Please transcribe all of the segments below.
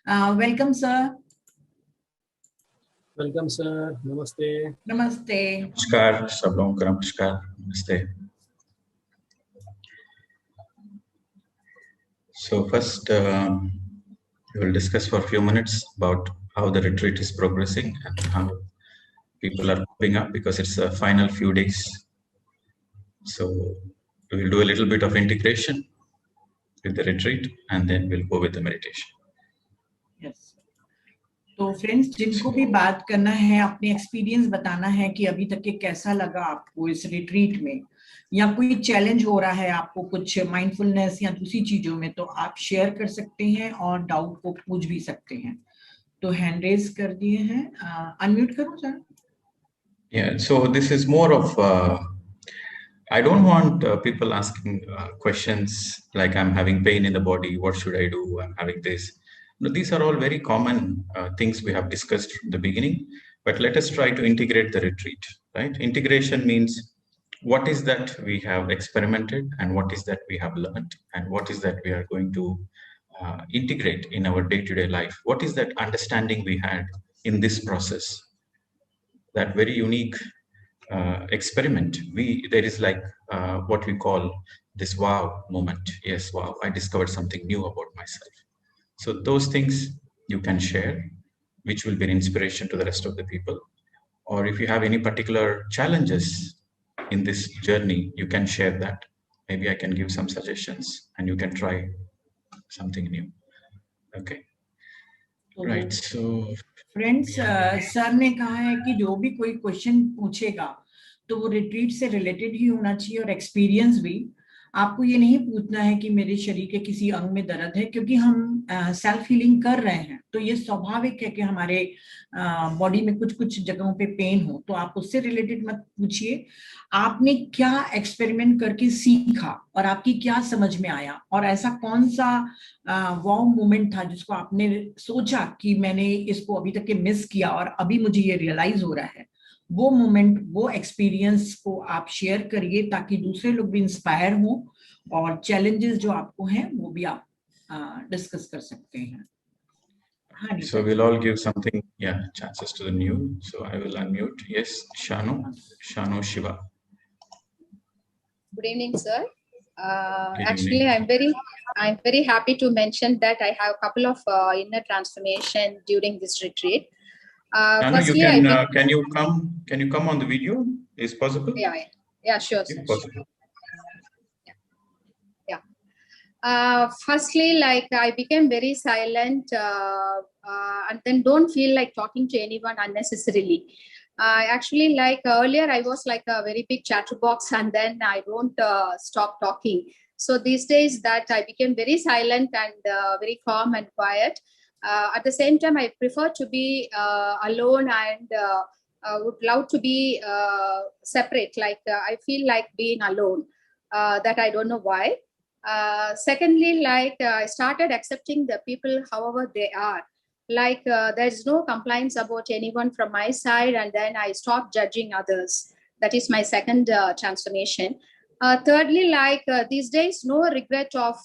Welcome, sir. Welcome, sir. Namaste. Namaste. Namaskar, सब लोगों को नमस्कार, नमस्ते. So first, we will discuss for a few minutes about how the retreat is progressing and how people are coping up, because it's the final few days. So we will do a little bit of integration with the retreat and then we'll go with the meditation. Yes. तो friends, जिनको भी बात करना है, अपने experience बताना है कि अभी तक के कैसा लगा आपको इस रिट्रीट में, या कोई चैलेंज हो रहा है आपको कुछ माइंडफुलनेस या दूसरी चीजों में, तो आप शेयर कर सकते हैं और डाउट को पूछ भी सकते हैं. तो हैंड रेज कर दिए हैं, अनम्यूट करो sir. Yeah, so this is more of I don't want people asking questions like I'm having pain in the body, what should I do, I'm having this. No, these are all very common things we have discussed from the beginning, but let us try to integrate the retreat, right? Integration means what is that we have experimented and what is that we have learned and what is that we are going to integrate in our day-to-day life. What is that understanding we had in this process? That very unique experiment. There is like what we call this wow moment. Yes, wow, I discovered something new about myself. So those things you can share, which will be an inspiration to the rest of the people. Or if you have any particular challenges in this journey, you can share that. Maybe I can give some suggestions and you can try something new. Okay. Right. So friends, sir ने कहा है कि जो भी कोई question पूछेगा तो वो रिट्रीट से रिलेटेड ही होना चाहिए और एक्सपीरियंस भी. आपको ये नहीं पूछना है कि मेरे शरीर के किसी अंग में दर्द है, क्योंकि हम सेल्फ हीलिंग कर रहे हैं, तो ये स्वाभाविक है कि हमारे बॉडी में कुछ कुछ जगहों पे पेन हो, तो आप उससे रिलेटेड मत पूछिए. आपने क्या एक्सपेरिमेंट करके सीखा और आपकी क्या समझ में आया, और ऐसा कौन सा वाव मोमेंट था जिसको आपने सोचा कि मैंने इसको अभी तक के मिस किया और अभी मुझे ये रियलाइज हो रहा है. वो मोमेंट, वो एक्सपीरियंस को आप शेयर करिए ताकि दूसरे लोग भी इंस्पायर हो और चैलेंजेस जो आपको हैं वो भी आप डिस्कस कर सकते हैं. So we'll all give something, chances to the new. So I will unmute. Yes, Shano Shiva. Good evening, sir. Good Actually, evening. I'm very happy to mention that I have a couple of inner transformation during this retreat. Shano, can you come on the video? Is possible? Yeah, sure. If possible. Firstly, like I became very silent and then don't feel like talking to anyone unnecessarily. Actually, like earlier, I was like a very big chatterbox and then I don't stop talking. So these days that I became very silent and very calm and quiet. At the same time, I prefer to be alone and would love to be separate. Like I feel like being alone, that I don't know why. Secondly, like I started accepting the people however they are. Like there's no complaints about anyone from my side, and then I stopped judging others. That is my second transformation. Thirdly, like these days, no regret of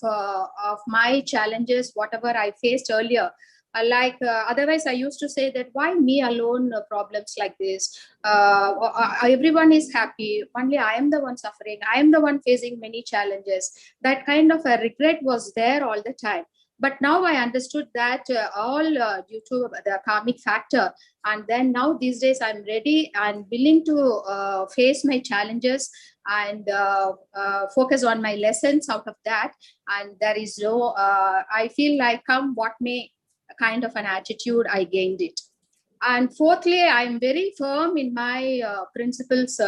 my challenges, whatever I faced earlier. Otherwise, I used to say that why me alone problems like this? Everyone is happy. Only I am the one suffering. I am the one facing many challenges. That kind of a regret was there all the time. But now I understood that all due to the karmic factor. And then now these days I'm ready and willing to face my challenges and focus on my lessons out of that. And there is no, I feel like come what may kind of an attitude, I gained it. And fourthly, I'm very firm in my principles.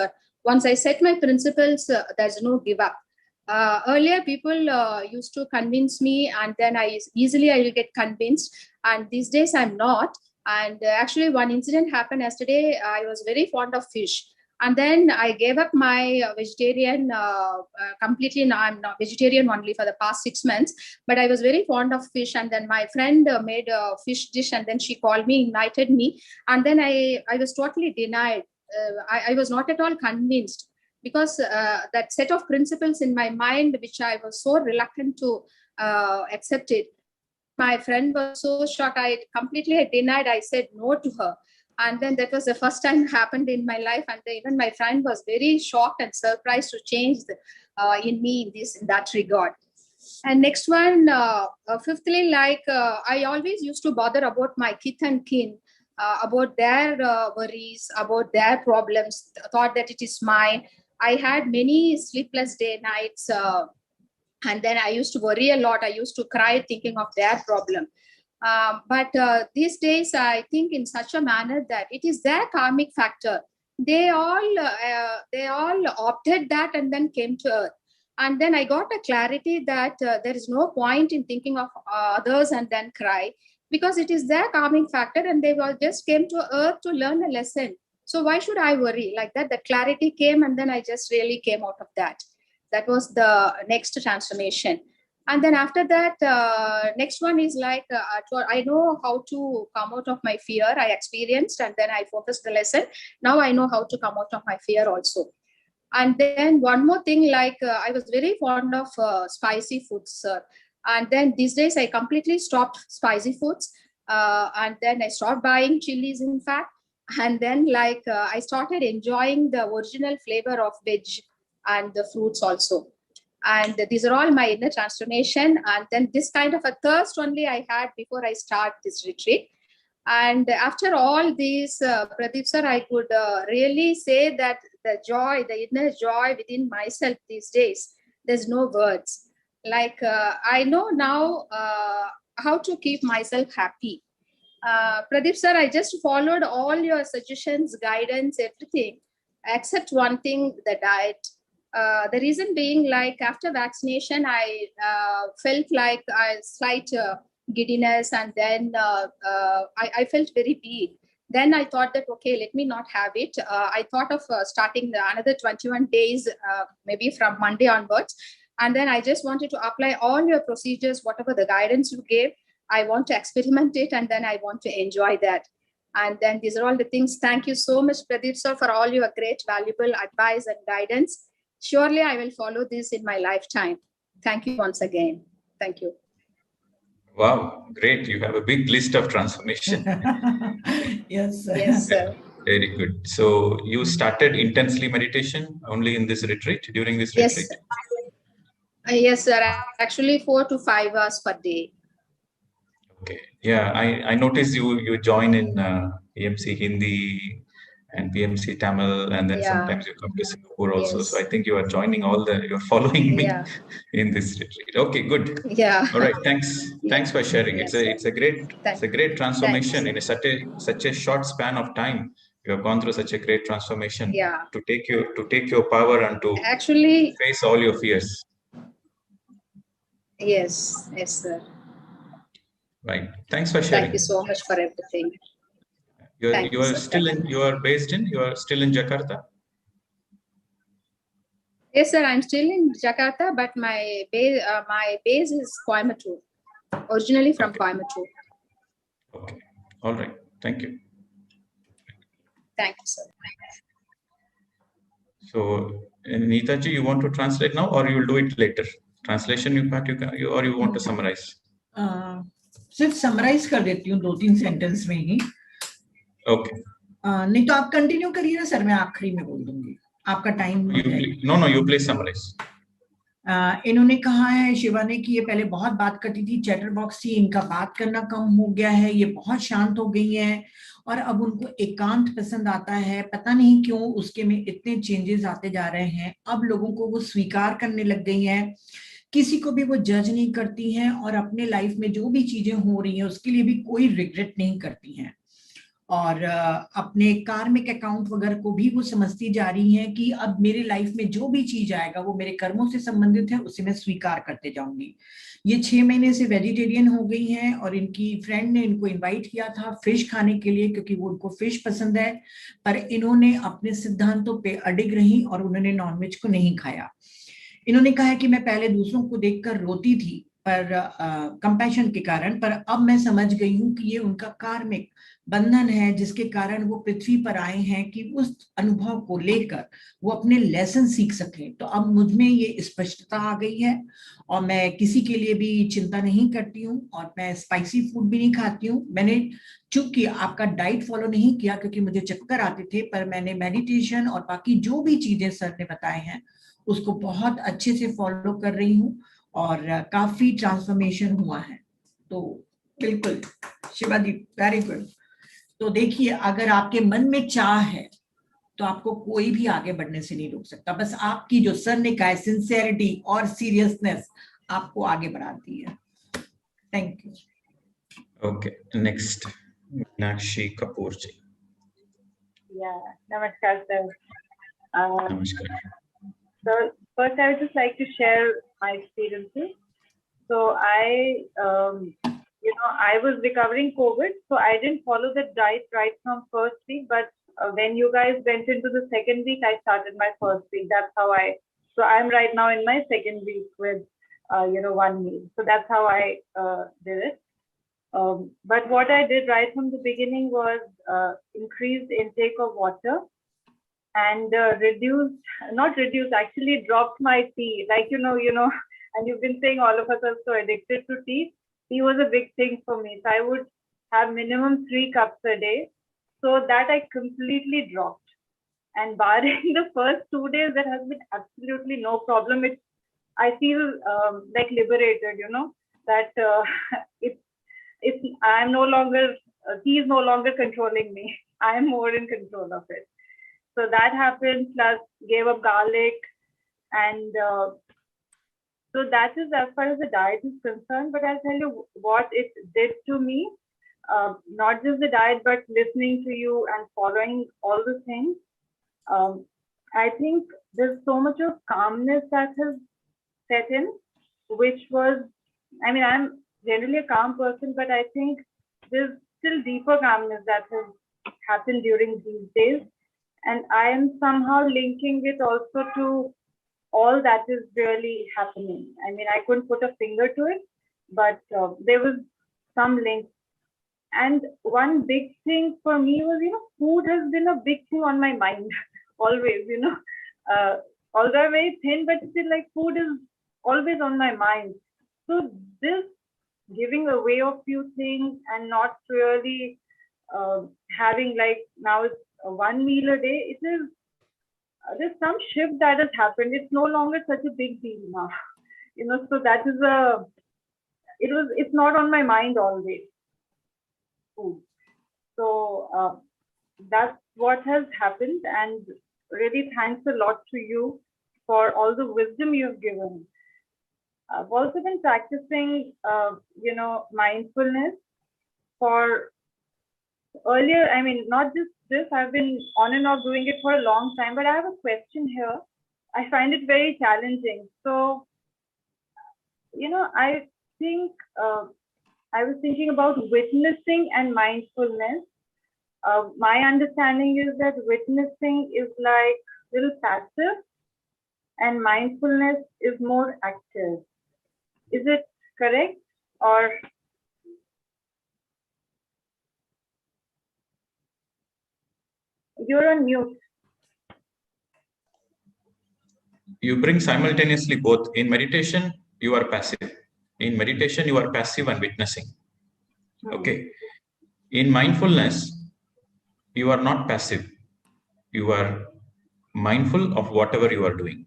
Once I set my principles, there's no give up. Earlier, people used to convince me, and then I will get convinced. And these days, I'm not. And actually, one incident happened yesterday. I was very fond of fish. And then I gave up my vegetarian completely. Now I'm not vegetarian only for the past 6 months, but I was very fond of fish. And then my friend made a fish dish and then she called me, invited me. And then I was totally denied. I was not at all convinced because that set of principles in my mind, which I was so reluctant to accept it. my friend was so shocked. I completely denied. I said no to her. And then that was the first time it happened in my life. And then even my friend was very shocked and surprised to change in me in that regard. And next one, fifthly, I always used to bother about my kith and kin, about their worries, about their problems, thought that it is mine. I had many sleepless nights, and then I used to worry a lot. I used to cry thinking of their problem. But these days, I think in such a manner that it is their karmic factor. They all opted that and then came to earth. And then I got a clarity that there is no point in thinking of others and then cry, because it is their karmic factor and they just came to earth to learn a lesson. So why should I worry like that? The clarity came and then I just really came out of that. That was the next transformation. And then after that, next one is I know how to come out of my fear. I experienced and then I focused the lesson. Now I know how to come out of my fear also. And then one more thing, I was very fond of spicy foods, sir. And then these days I completely stopped spicy foods. And then I stopped buying chilies, in fact. And then I started enjoying the original flavor of veg and the fruits also. And these are all my inner transformation. And then this kind of a thirst only I had before I start this retreat. And after all these, Pradeep sir, I could really say that the joy, the inner joy within myself these days, there's no words. I know now how to keep myself happy. Pradeep sir, I just followed all your suggestions, guidance, everything, except one thing, the diet. The reason being, after vaccination, I felt like a slight giddiness, and then I felt very big. Then I thought that, okay, let me not have it. I thought of starting another 21 days, maybe from Monday onwards. And then I just wanted to apply all your procedures, whatever the guidance you gave. I want to experiment it, and then I want to enjoy that. And then these are all the things. Thank you so much, Pradeep sir, for all your great, valuable advice and guidance. Surely I will follow this in my lifetime. Thank you once again. Thank you. Wow, great. You have a big list of transformation. Yes, sir. Yes, sir. Very good. So you started intensely meditation only in this retreat, during this Yes, retreat? Yes, sir. Actually, 4 to 5 hours per day. Okay. Yeah, I noticed you join in PMC Hindi and PMC Tamil, and then sometimes you come to Singapore also. Yes. So I think you are joining you're following me in this retreat. Okay, good. Yeah. All right. Thanks for sharing. Yes, It's a great transformation in such a short span of time. You have gone through such a great transformation to take your power and to actually face all your fears. Yes, sir. Right. Thanks for sharing. Thank you so much for everything. You are still in Jakarta? Yes, sir. I'm still in Jakarta, but my base is Coimbatore. Originally from Coimbatore. Okay. All right. Thank you. Thank you, sir. So, Neetaji, you want to translate now, or you will do it later? Translation or you want to summarize? सिर्फ summarise कर देती हूँ 2-3 sentence में ही. Okay. नहीं तो आप continue करिए ना सर, मैं आखिरी में बोल दूंगी, आपका time. No, you please summarize. इन्होंने कहा है शिवा ने कि ये पहले बहुत बात करती थी, चैटर बॉक्स थी, इनका बात करना कम हो गया है, ये बहुत शांत हो गई हैं और अब उनको एकांत पसंद आता है. पता नहीं क्यों उसके में इतने चेंजेस आते जा रहे हैं. अब लोगों को वो स्वीकार करने लग गई हैं, किसी को भी वो जज नहीं करती हैं और अपने लाइफ में जो भी चीजें हो रही हैं उसके लिए भी कोई रिग्रेट नहीं करती हैं. और अपने कार्मिक अकाउंट वगैरह को भी वो समझती जा रही हैं कि अब मेरे लाइफ में जो भी चीज आएगा वो मेरे कर्मों से संबंधित है, उसे मैं स्वीकार करते जाऊंगी. ये 6 महीने से वेजिटेरियन हो गई हैं और इनकी फ्रेंड ने इनको इनवाइट किया था फिश खाने के लिए क्योंकि वो उनको फिश पसंद है, पर इन्होंने अपने सिद्धांतों पे अडिग रही और उन्होंने नॉनवेज को नहीं खाया. इन्होंने कहा है कि मैं पहले दूसरों को देखकर रोती थी पर कंपैशन के कारण, पर अब मैं समझ गई हूँ कि ये उनका कार्मिक बंधन है जिसके कारण वो पृथ्वी पर आए हैं कि उस अनुभव को लेकर वो अपने लेसन सीख सकें। तो अब मुझ में ये स्पष्टता आ गई है और मैं किसी के लिए भी चिंता नहीं करती हूँ और मैं स्पाइसी फूड भी नहीं खाती हूँ। मैंने चूंकि आपका डाइट फॉलो नहीं किया क्योंकि मुझे चक्कर आते थे, पर मैंने मेडिटेशन और बाकी जो भी चीजें सर ने बताए हैं उसको बहुत अच्छे से फॉलो कर रही हूँ और काफी ट्रांसफॉर्मेशन हुआ है। तो बिल्कुल शिवाजी, वेरी गुड। तो देखिए, अगर आपके मन में चाह है तो आपको कोई भी आगे बढ़ने से नहीं रोक सकता। बस आपकी जो सर ने कहा है सिंसियरिटी और सीरियसनेस आपको आगे बढ़ाती है। Thank you. Okay, next, Meenakshi Kapoor ji. Yeah, namaskar, sir. Namaskar. So first, I would just like to share my experiences. So I was recovering COVID, so I didn't follow the diet right from first week. But when you guys went into the second week, I started my first week. That's how So I'm right now in my second week with 1 meal. So that's how I did it. But what I did right from the beginning was increased intake of water and actually dropped my tea. Like, and you've been saying all of us are so addicted to tea. Tea was a big thing for me. So I would have minimum 3 cups a day. So that I completely dropped. And barring the first 2 days, there has been absolutely no problem. I feel like liberated, that I'm no longer, tea is no longer controlling me. I am more in control of it. So that happened, plus gave up garlic. And so that is as far as the diet is concerned. But I'll tell you what it did to me. Not just the diet, but listening to you and following all the things. I think there's so much of calmness that has set in, which was, I'm generally a calm person, but I think there's still deeper calmness that has happened during these days. And I am somehow linking it also to all that is really happening. I couldn't put a finger to it, but there was some link. And one big thing for me was, food has been a big thing on my mind always, although I'm very thin, but still like food is always on my mind. So this giving away of few things and not really having like now it's 1 meal a day, it is there's some shift that has happened. It's no longer such a big deal now, so that is it's not on my mind always. Food. So that's what has happened, and really thanks a lot to you for all the wisdom you've given. I've also been practicing, mindfulness for earlier. Not just this, I've been on and off doing it for a long time, but I have a question here. I find it very challenging. So, I think I was thinking about witnessing and mindfulness. My understanding is that witnessing is like little passive and mindfulness is more active. Is it correct? Or you're on mute. You bring simultaneously both. In meditation, you are passive. In meditation, you are passive and witnessing. Okay. In mindfulness, you are not passive. You are mindful of whatever you are doing.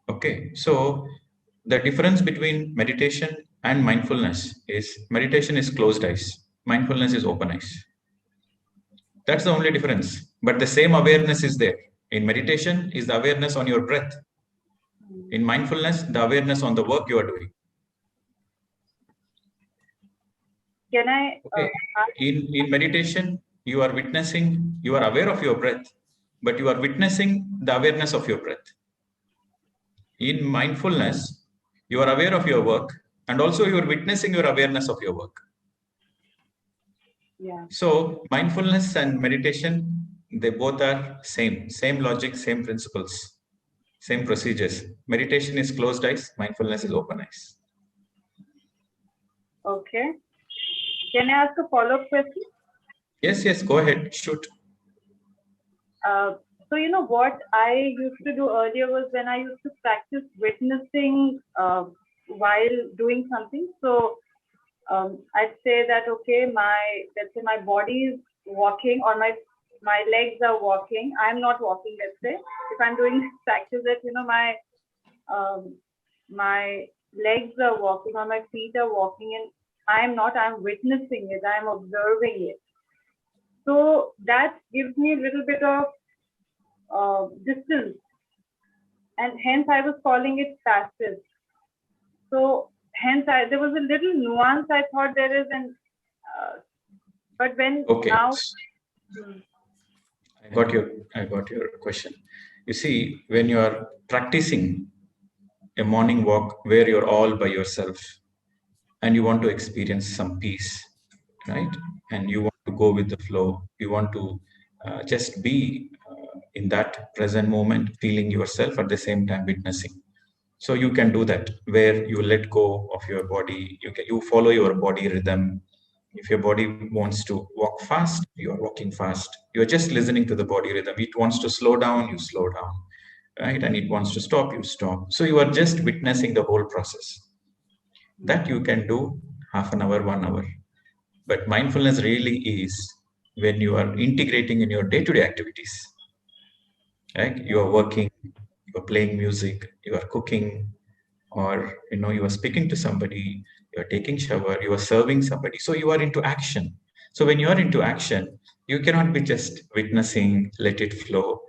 Okay. So the difference between meditation and mindfulness is meditation is closed eyes. Mindfulness is open eyes. That's the only difference. But the same awareness is there. In meditation is the awareness on your breath. In mindfulness, the awareness on the work you are doing. Can I? Okay. In meditation, you are witnessing, you are aware of your breath, but you are witnessing the awareness of your breath. In mindfulness, you are aware of your work, and also you are witnessing your awareness of your work. Yeah. So mindfulness and meditation, they both are same logic, same principles. Same procedures. Meditation is closed eyes, mindfulness is open eyes. Okay. Can I ask a follow-up question? Yes, go ahead, shoot. So you know what I used to do earlier was when I used to practice witnessing while doing something. So I'd say that okay, let's say my body is walking or my legs are walking. I'm not walking. Let's say if I'm doing practice that you know my legs are walking or my feet are walking and I'm witnessing it. I'm observing it. So that gives me a little bit of distance, and hence I was calling it passive. So hence there was a little nuance I thought there is, and but when now. I got your question. You see, when you are practicing a morning walk where you're all by yourself and you want to experience some peace, right? And you want to go with the flow. You want to just be in that present moment, feeling yourself at the same time witnessing. So you can do that where you let go of your body. You follow your body rhythm. If your body wants to walk fast, you are walking fast. You are just listening to the body rhythm. It wants to slow down, you slow down, right? And it wants to stop, you stop. So you are just witnessing the whole process. That you can do half an hour, 1 hour. But mindfulness really is when you are integrating in your day-to-day activities. Right? You are working, you are playing music, you are cooking, or you are speaking to somebody, you are taking shower, you are serving somebody. So you are into action. So when you are into action, you cannot be just witnessing, let it flow.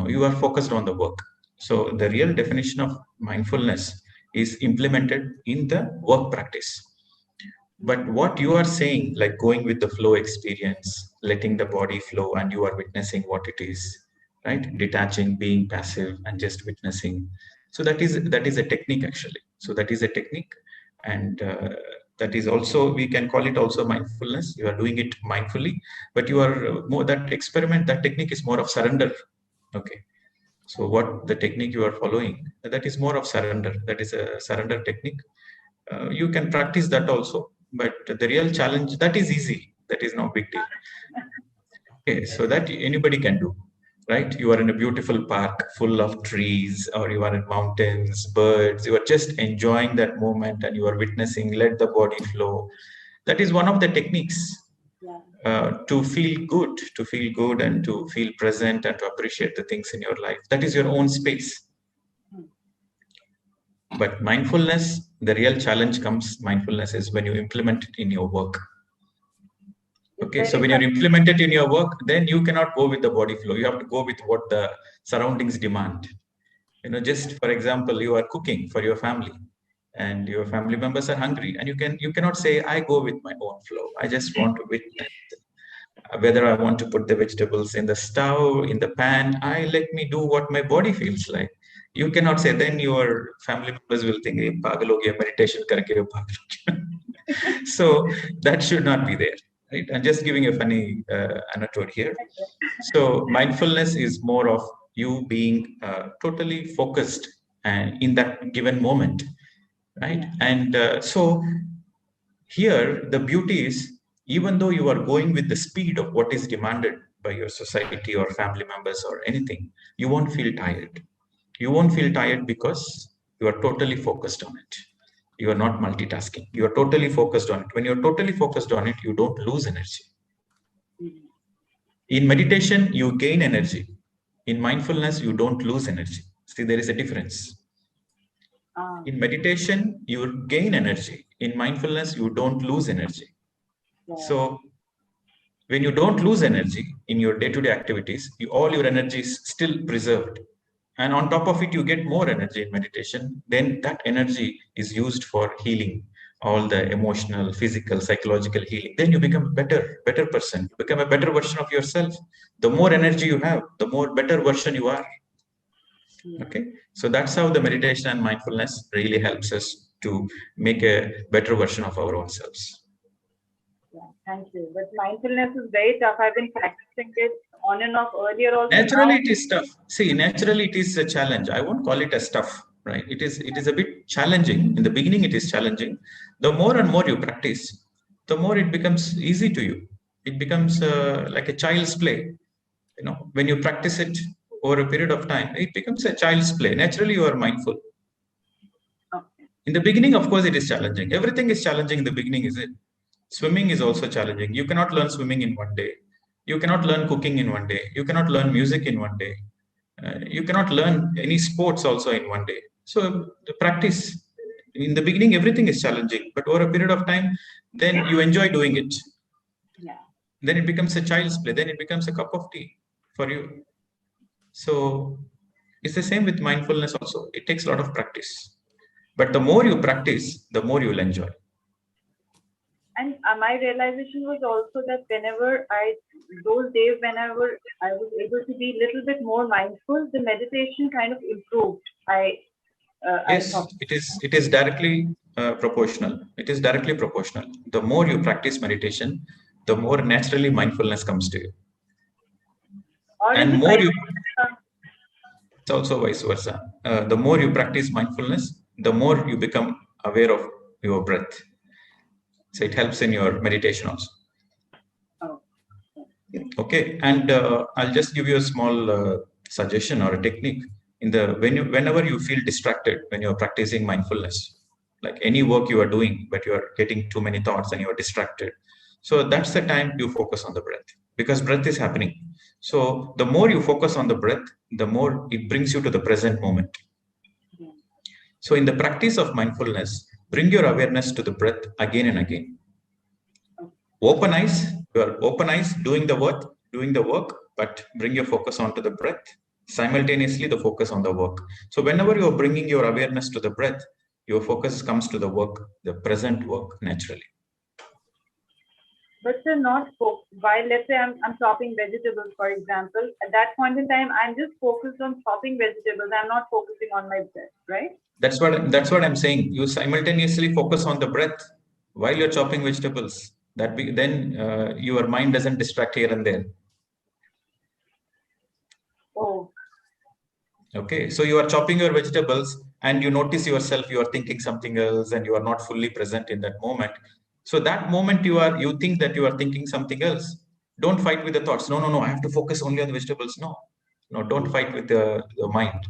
You are focused on the work. So the real definition of mindfulness is implemented in the work practice. But what you are saying, like going with the flow experience, letting the body flow, and you are witnessing what it is, right? Detaching, being passive, and just witnessing. So that is a technique actually. So that is a technique, and that is also, we can call it also mindfulness. You are doing it mindfully, but you are more that experiment. That technique is more of surrender. Okay. So what the technique you are following, that is more of surrender. That is a surrender technique. You can practice that also, but the real challenge, that is easy. That is no big deal. Okay, so that anybody can do, right? You are in a beautiful park full of trees, or you are in mountains, birds. You are just enjoying that moment and you are witnessing, let the body flow. That is one of the techniques. To feel good and to feel present and to appreciate the things in your life. That is your own space. But mindfulness, the real challenge comes, mindfulness is when you implement it in your work. Okay, so when you implement it in your work, then you cannot go with the body flow. You have to go with what the surroundings demand. Just for example, you are cooking for your family and your family members are hungry, and you cannot say, I go with my own flow. I just want to witness whether I want to put the vegetables in the stove, in the pan. Let me do what my body feels like. You cannot say, then your family members will think, hey, pagal ho gaya, meditation karke ho pagal ho gaya. So that should not be there, right? I'm just giving a funny anecdote here. So mindfulness is more of you being totally focused and in that given moment, right? And so here the beauty is, even though you are going with the speed of what is demanded by your society or family members or anything, you won't feel tired. You won't feel tired because you are totally focused on it. You are not multitasking. You are totally focused on it. When you're totally focused on it, you don't lose energy. In meditation, you gain energy. In mindfulness, you don't lose energy. See, there is a difference. In meditation, you gain energy. In mindfulness, you don't lose energy. So when you don't lose energy in your day-to-day activities, all your energy is still preserved. And on top of it, you get more energy in meditation. Then that energy is used for healing, all the emotional, physical, psychological healing. Then you become a better person. You become a better version of yourself. The more energy you have, the more better version you are. Okay, so that's how the meditation and mindfulness really helps us to make a better version of our own selves. Thank you. But mindfulness is very tough. I've been practicing it on and off earlier also. Naturally, Now, it is tough. See, naturally, it is a challenge. I won't call it as tough, right? It is a bit challenging. In the beginning, it is challenging. The more and more you practice, the more it becomes easy to you. It becomes like a child's play. You know, when you practice it over a period of time, it becomes a child's play. Naturally, you are mindful. okay. In the beginning, of course, it is challenging. Everything is challenging in the beginning, is it? Swimming is also challenging. You cannot learn swimming in one day. You cannot learn cooking in one day. You cannot learn music in one day. You cannot learn any sports also in one day. So the practice, in the beginning, everything is challenging. But over a period of time, then you enjoy doing it. Yeah. Then it becomes a child's play. Then it becomes a cup of tea for you. So it's the same with mindfulness also. It takes a lot of practice. But the more you practice, the more you will enjoy. And my realization was also that whenever those days whenever I was able to be a little bit more mindful, the meditation kind of improved. Yes, it is directly proportional. It is directly proportional. The more you practice meditation, the more naturally mindfulness comes to you. And more you, it's also vice versa. The more you practice mindfulness, the more you become aware of your breath. So it helps in your meditation also. Oh. Okay, and I'll just give you a small suggestion or a technique. Whenever you feel distracted when you're practicing mindfulness, like any work you are doing, but you are getting too many thoughts and you are distracted. So that's the time you focus on the breath, because breath is happening. So the more you focus on the breath, the more it brings you to the present moment. So in the practice of mindfulness, bring your awareness to the breath again and again. Open eyes, you are open eyes doing the work, but bring your focus onto the breath. Simultaneously, the focus on the work. So whenever you are bringing your awareness to the breath, your focus comes to the work, the present work naturally. But they're not while let's say I'm chopping vegetables, for example, at that point in time, I'm just focused on chopping vegetables. I'm not focusing on my breath, right? That's what I'm saying. You simultaneously focus on the breath while you're chopping vegetables. Then your mind doesn't distract here and there. Oh. Okay, so you are chopping your vegetables and you notice yourself, you are thinking something else and you are not fully present in that moment. So that moment you think that you are thinking something else. Don't fight with the thoughts. No, I have to focus only on the vegetables. No, don't fight with the mind.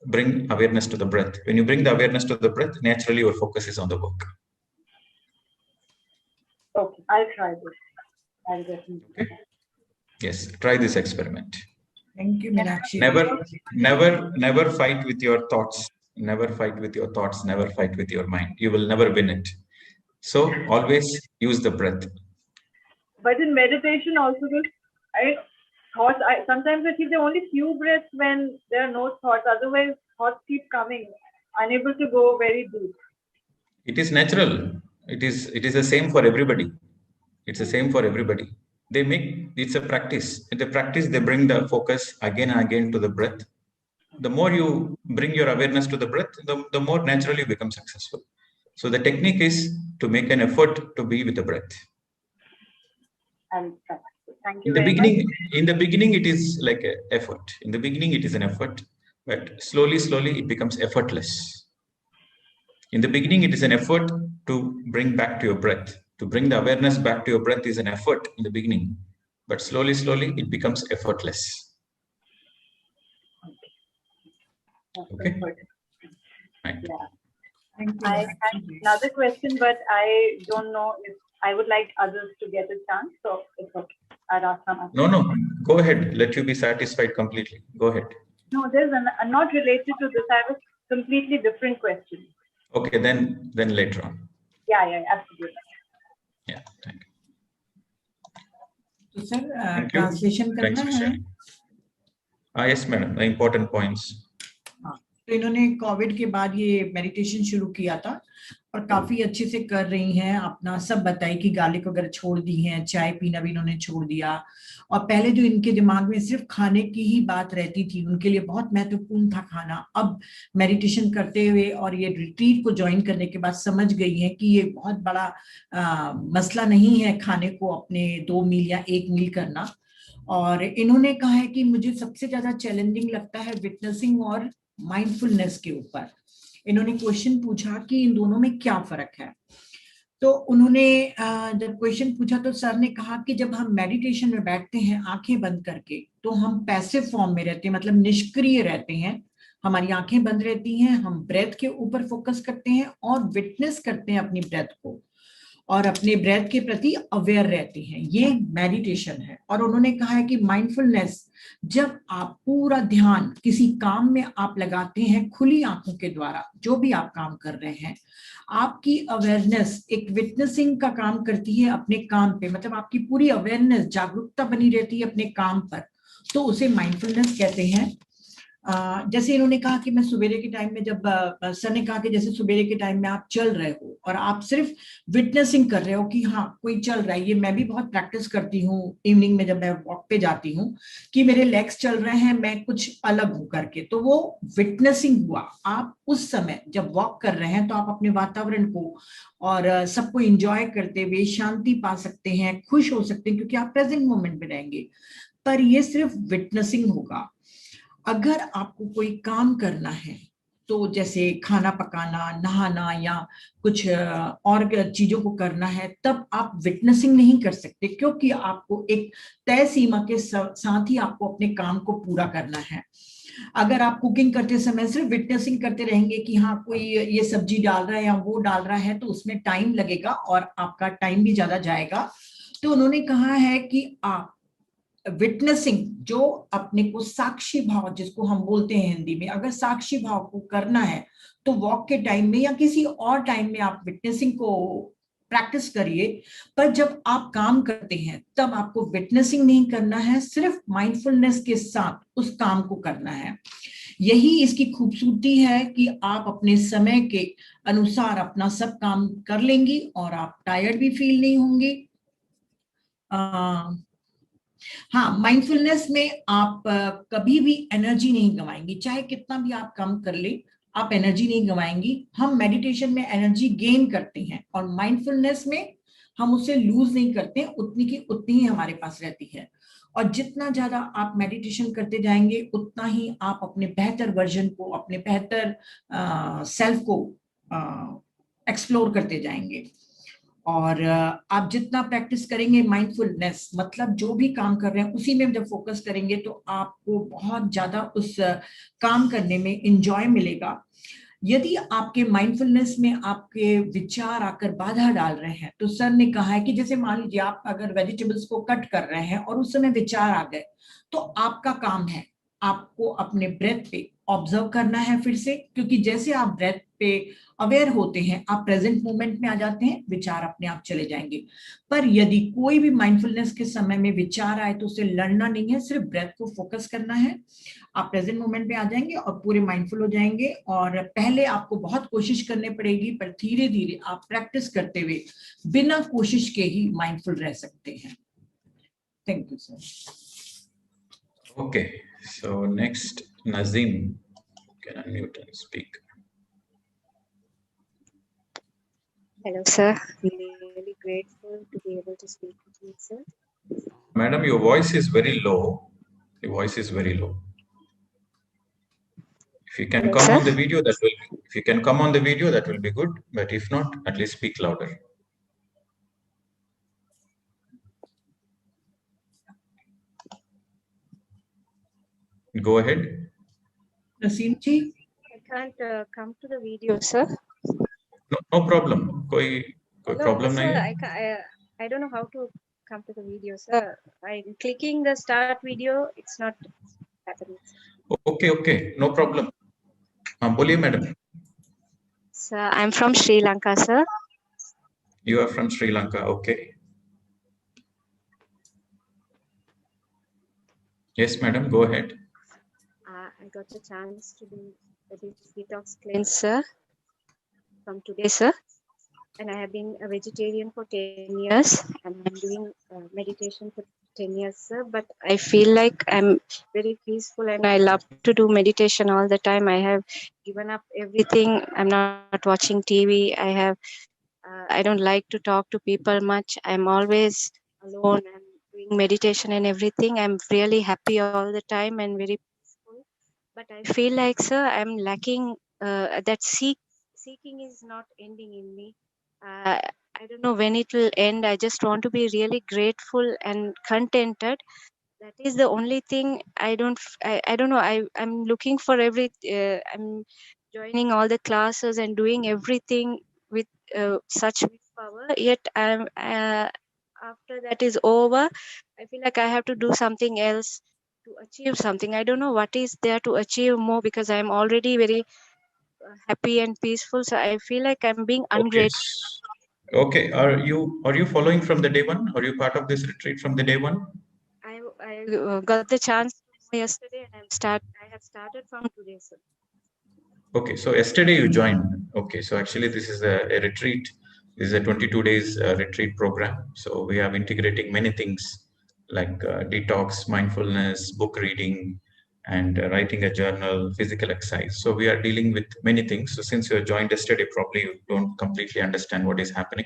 Bring awareness to the breath. When you bring the awareness to the breath, naturally your focus is on the work. Okay, I'll try this. I'll definitely. Okay. Yes, try this experiment. Thank you, Meenakshi. Never fight with your thoughts. Never fight with your thoughts. Never fight with your mind. You will never win it. So always use the breath. But in meditation also, sometimes I feel there are only few breaths when there are no thoughts. Otherwise, thoughts keep coming, unable to go very deep. It is natural. It is the same for everybody. It's the same for everybody. It's a practice. In the practice, they bring the focus again and again to the breath. The more you bring your awareness to the breath, the more naturally you become successful. So the technique is to make an effort to be with the breath. And thank you very much. In the beginning, it is like an effort. In the beginning, it is an effort, but slowly, it becomes effortless. In the beginning, it is an effort to bring back to your breath. To bring the awareness back to your breath is an effort in the beginning, but slowly, it becomes effortless. Okay. Right. Yeah. Thank you. I had another question, but I don't know if I would like others to get a chance. So it's okay. I'd ask some others. No. Go ahead. Let you be satisfied completely. Go ahead. No, there's not related to this. I have a completely different question. Okay, then later on. Yeah, absolutely. Yeah, thank you. So, sir, translation Thanks for sharing. Yes, madam. The important points. तो इन्होंने Covid के बाद ये meditation शुरू किया था और काफी अच्छे से कर रही हैं अपना, सब बताई कि गार्लिक वगैरह छोड़ दी हैं, चाय पीना भी इन्होंने छोड़ दिया। और पहले जो इनके दिमाग में सिर्फ खाने की ही बात रहती थी, उनके लिए बहुत महत्वपूर्ण था खाना, अब मेडिटेशन करते हुए और ये रिट्रीट को ज्वाइन करने के बाद समझ गई है कि ये बहुत बड़ा मसला नहीं है खाने को अपने 2 मील या 1 मील करना। और इन्होंने कहा है कि मुझे सबसे ज्यादा चैलेंजिंग लगता है विटनेसिंग और माइंडफुलनेस के ऊपर। इन्होंने क्वेश्चन पूछा कि इन दोनों में क्या फर्क है। तो उन्होंने जब क्वेश्चन पूछा तो सर ने कहा कि जब हम मेडिटेशन में बैठते हैं आंखें बंद करके, तो हम पैसिव फॉर्म में रहते हैं, मतलब निष्क्रिय रहते हैं, हमारी आंखें बंद रहती हैं, हम ब्रेथ के ऊपर फोकस करते हैं और विटनेस करते हैं अपनी ब्रेथ को, और अपने ब्रेथ के प्रति अवेयर रहते हैं, ये मेडिटेशन है। और उन्होंने कहा है कि माइंडफुलनेस, जब आप पूरा ध्यान किसी काम में आप लगाते हैं खुली आंखों के द्वारा, जो भी आप काम कर रहे हैं, आपकी अवेयरनेस एक विटनेसिंग का काम करती है अपने काम पे, मतलब आपकी पूरी अवेयरनेस, जागरूकता बनी रहती है अपने काम पर, तो उसे माइंडफुलनेस कहते हैं। जैसे इन्होंने कहा कि मैं सवेरे के टाइम में, जब सर ने कहा कि जैसे सवेरे के टाइम में आप चल रहे हो और आप सिर्फ विटनेसिंग कर रहे हो कि हाँ कोई चल रहा है, ये मैं भी बहुत प्रैक्टिस करती हूँ इवनिंग में जब मैं वॉक पे जाती हूँ, कि मेरे लेग्स चल रहे हैं, मैं कुछ अलग हूँ करके, तो वो विटनेसिंग हुआ। आप उस समय जब वॉक कर रहे हैं तो आप अपने वातावरण को और सबको एंजॉय करते हुए शांति पा सकते हैं, खुश हो सकते हैं, क्योंकि आप प्रेजेंट मोमेंट में रहेंगे। पर ये सिर्फ विटनेसिंग होगा। अगर आपको कोई काम करना है, तो जैसे खाना पकाना, नहाना या कुछ और चीजों को करना है, तब आप विटनेसिंग नहीं कर सकते, क्योंकि आपको एक तय सीमा के साथ ही आपको अपने काम को पूरा करना है। अगर आप कुकिंग करते समय सिर्फ विटनेसिंग करते रहेंगे कि हाँ कोई ये सब्जी डाल रहा है या वो डाल रहा है, तो उसमें टाइम लगेगा और आपका टाइम भी ज्यादा जाएगा। तो उन्होंने कहा है कि आप विटनेसिंग, जो अपने को साक्षी भाव जिसको हम बोलते हैं हिंदी में, अगर साक्षी भाव को करना है तो वॉक के टाइम में या किसी और टाइम में आप विटनेसिंग को प्रैक्टिस करिए। पर जब आप काम करते हैं तब आपको विटनेसिंग नहीं करना है, सिर्फ माइंडफुलनेस के साथ उस काम को करना है। यही इसकी खूबसूरती है कि आप अपने समय के अनुसार अपना सब काम कर लेंगी और आप टायर्ड भी फील नहीं होंगे। हाँ, माइंडफुलनेस में आप कभी भी एनर्जी नहीं गंवाएंगी, चाहे कितना भी आप काम कर ले, आप एनर्जी नहीं गंवाएंगी। हम मेडिटेशन में एनर्जी गेन करते हैं और माइंडफुलनेस में हम उसे लूज नहीं करते, उतनी की उतनी ही हमारे पास रहती है। और जितना ज्यादा आप मेडिटेशन करते जाएंगे, उतना ही आप अपने बेहतर वर्जन को, अपने बेहतर सेल्फ को एक्सप्लोर करते जाएंगे। और आप जितना प्रैक्टिस करेंगे माइंडफुलनेस, मतलब जो भी काम कर रहे हैं उसी में जब फोकस करेंगे, तो आपको बहुत ज्यादा उस काम करने में एंजॉय मिलेगा। यदि आपके माइंडफुलनेस में आपके विचार आकर बाधा डाल रहे हैं, तो सर ने कहा है कि जैसे मान लीजिए आप अगर वेजिटेबल्स को कट कर रहे हैं और उस समय विचार आ गए, तो आपका काम है आपको अपने ब्रेथ पे ऑब्जर्व करना है फिर से, क्योंकि जैसे आप ब्रेथ पे अवेयर होते हैं आप प्रेजेंट मोमेंट में आ जाते हैं, विचार अपने आप चले जाएंगे। पर यदि कोई भी माइंडफुलनेस के समय में विचार आए तो उसे लड़ना नहीं है, सिर्फ ब्रेथ को फोकस करना है, आप प्रेजेंट मोमेंट में आ जाएंगे और पूरे माइंडफुल हो जाएंगे। और पहले आपको बहुत कोशिश करनी पड़ेगी, पर धीरे धीरे आप प्रैक्टिस करते हुए बिना कोशिश के ही माइंडफुल रह सकते हैं। Thank you sir. Okay, so next Nazim can unmute and speak. Hello, sir. Really grateful to be able to speak with you, sir. Madam, your voice is very low. Your voice is very low. If you can Hello, come sir. on the video, that will. If you can come on the video, that will be good. But if not, at least speak louder. Go ahead. Naseem ji, I can't come to the video, sir. No problem. कोई No, problem sir, नहीं है. I don't know how to come to the video, sir. I'm clicking the start video. It's not happening. Okay, no problem. हाँ बोलिए madam. Sir, I'm from Sri Lanka, sir. You are from Sri Lanka, okay. Yes, madam, go ahead. I got a chance to do the detox cleanse, sir, from today, sir. and I have been a vegetarian for 10 years, and I'm doing meditation for 10 years, sir. But I feel like I'm very peaceful, and I love to do meditation all the time. I have given up everything. I'm not watching TV. I don't like to talk to people much. I'm always alone and doing meditation and everything. I'm really happy all the time and very peaceful. But I feel like, sir, I'm lacking that seeking is not ending in me. I don't know when it will end. I just want to be really grateful and contented. That is the only thing. I don't know. I'm looking for I'm joining all the classes and doing everything with such willpower. Yet after that is over, I feel like I have to do something else to achieve something. I don't know what is there to achieve more, because I'm already very happy and peaceful. So I feel like I'm being Okay. ungrateful. Okay. Are you following from the day one? Are you part of this retreat from the day one? I got the chance to know yesterday, and I have started from today, sir. Okay, so yesterday you joined. Okay, so actually this is a retreat. This is a 22 days retreat program. So we are integrating many things like detox, mindfulness, book reading, and writing a journal, physical exercise. So we are dealing with many things. So since you joined yesterday, probably you don't completely understand what is happening.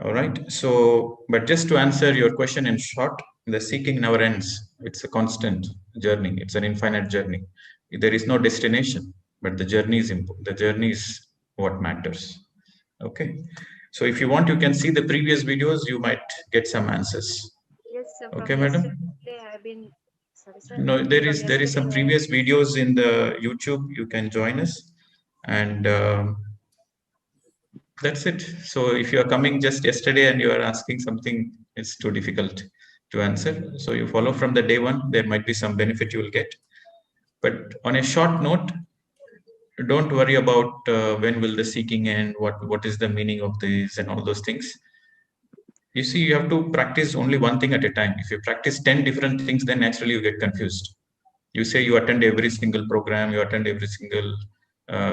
All right. So, but just to answer your question in short, the seeking never ends. It's a constant journey. It's an infinite journey. There is no destination, but the journey is the journey is what matters. Okay. So, if you want, you can see the previous videos. You might get some answers. Yes, sir. From Okay, madam. yesterday, I've been. Sorry, sir. No, there From is some yesterday, previous videos in the YouTube. You can join us, and that's it. So if you are coming just yesterday and you are asking something, it's too difficult to answer. So you follow from the day one, there might be some benefit you will get. But on a short note, don't worry about when will the seeking end, what is the meaning of this and all those things. You see, you have to practice only one thing at a time. If you practice 10 different things, then naturally you get confused. You say you attend every single program, you attend every single,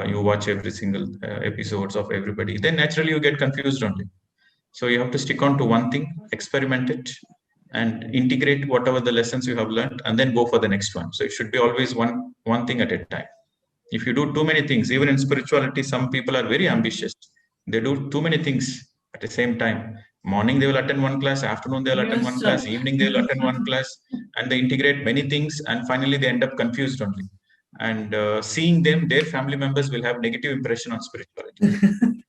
you watch every single episodes of everybody, then naturally you get confused only. So you have to stick on to one thing, experiment it, and integrate whatever the lessons you have learned, and then go for the next one. So it should be always one thing at a time. If you do too many things, even in spirituality, some people are very ambitious. They do too many things at the same time. Morning they will attend one class, afternoon they will attend Yes, one sir. class, evening they will attend one class, and they integrate many things, and finally they end up confused only. And seeing them, their family members will have negative impression on spirituality.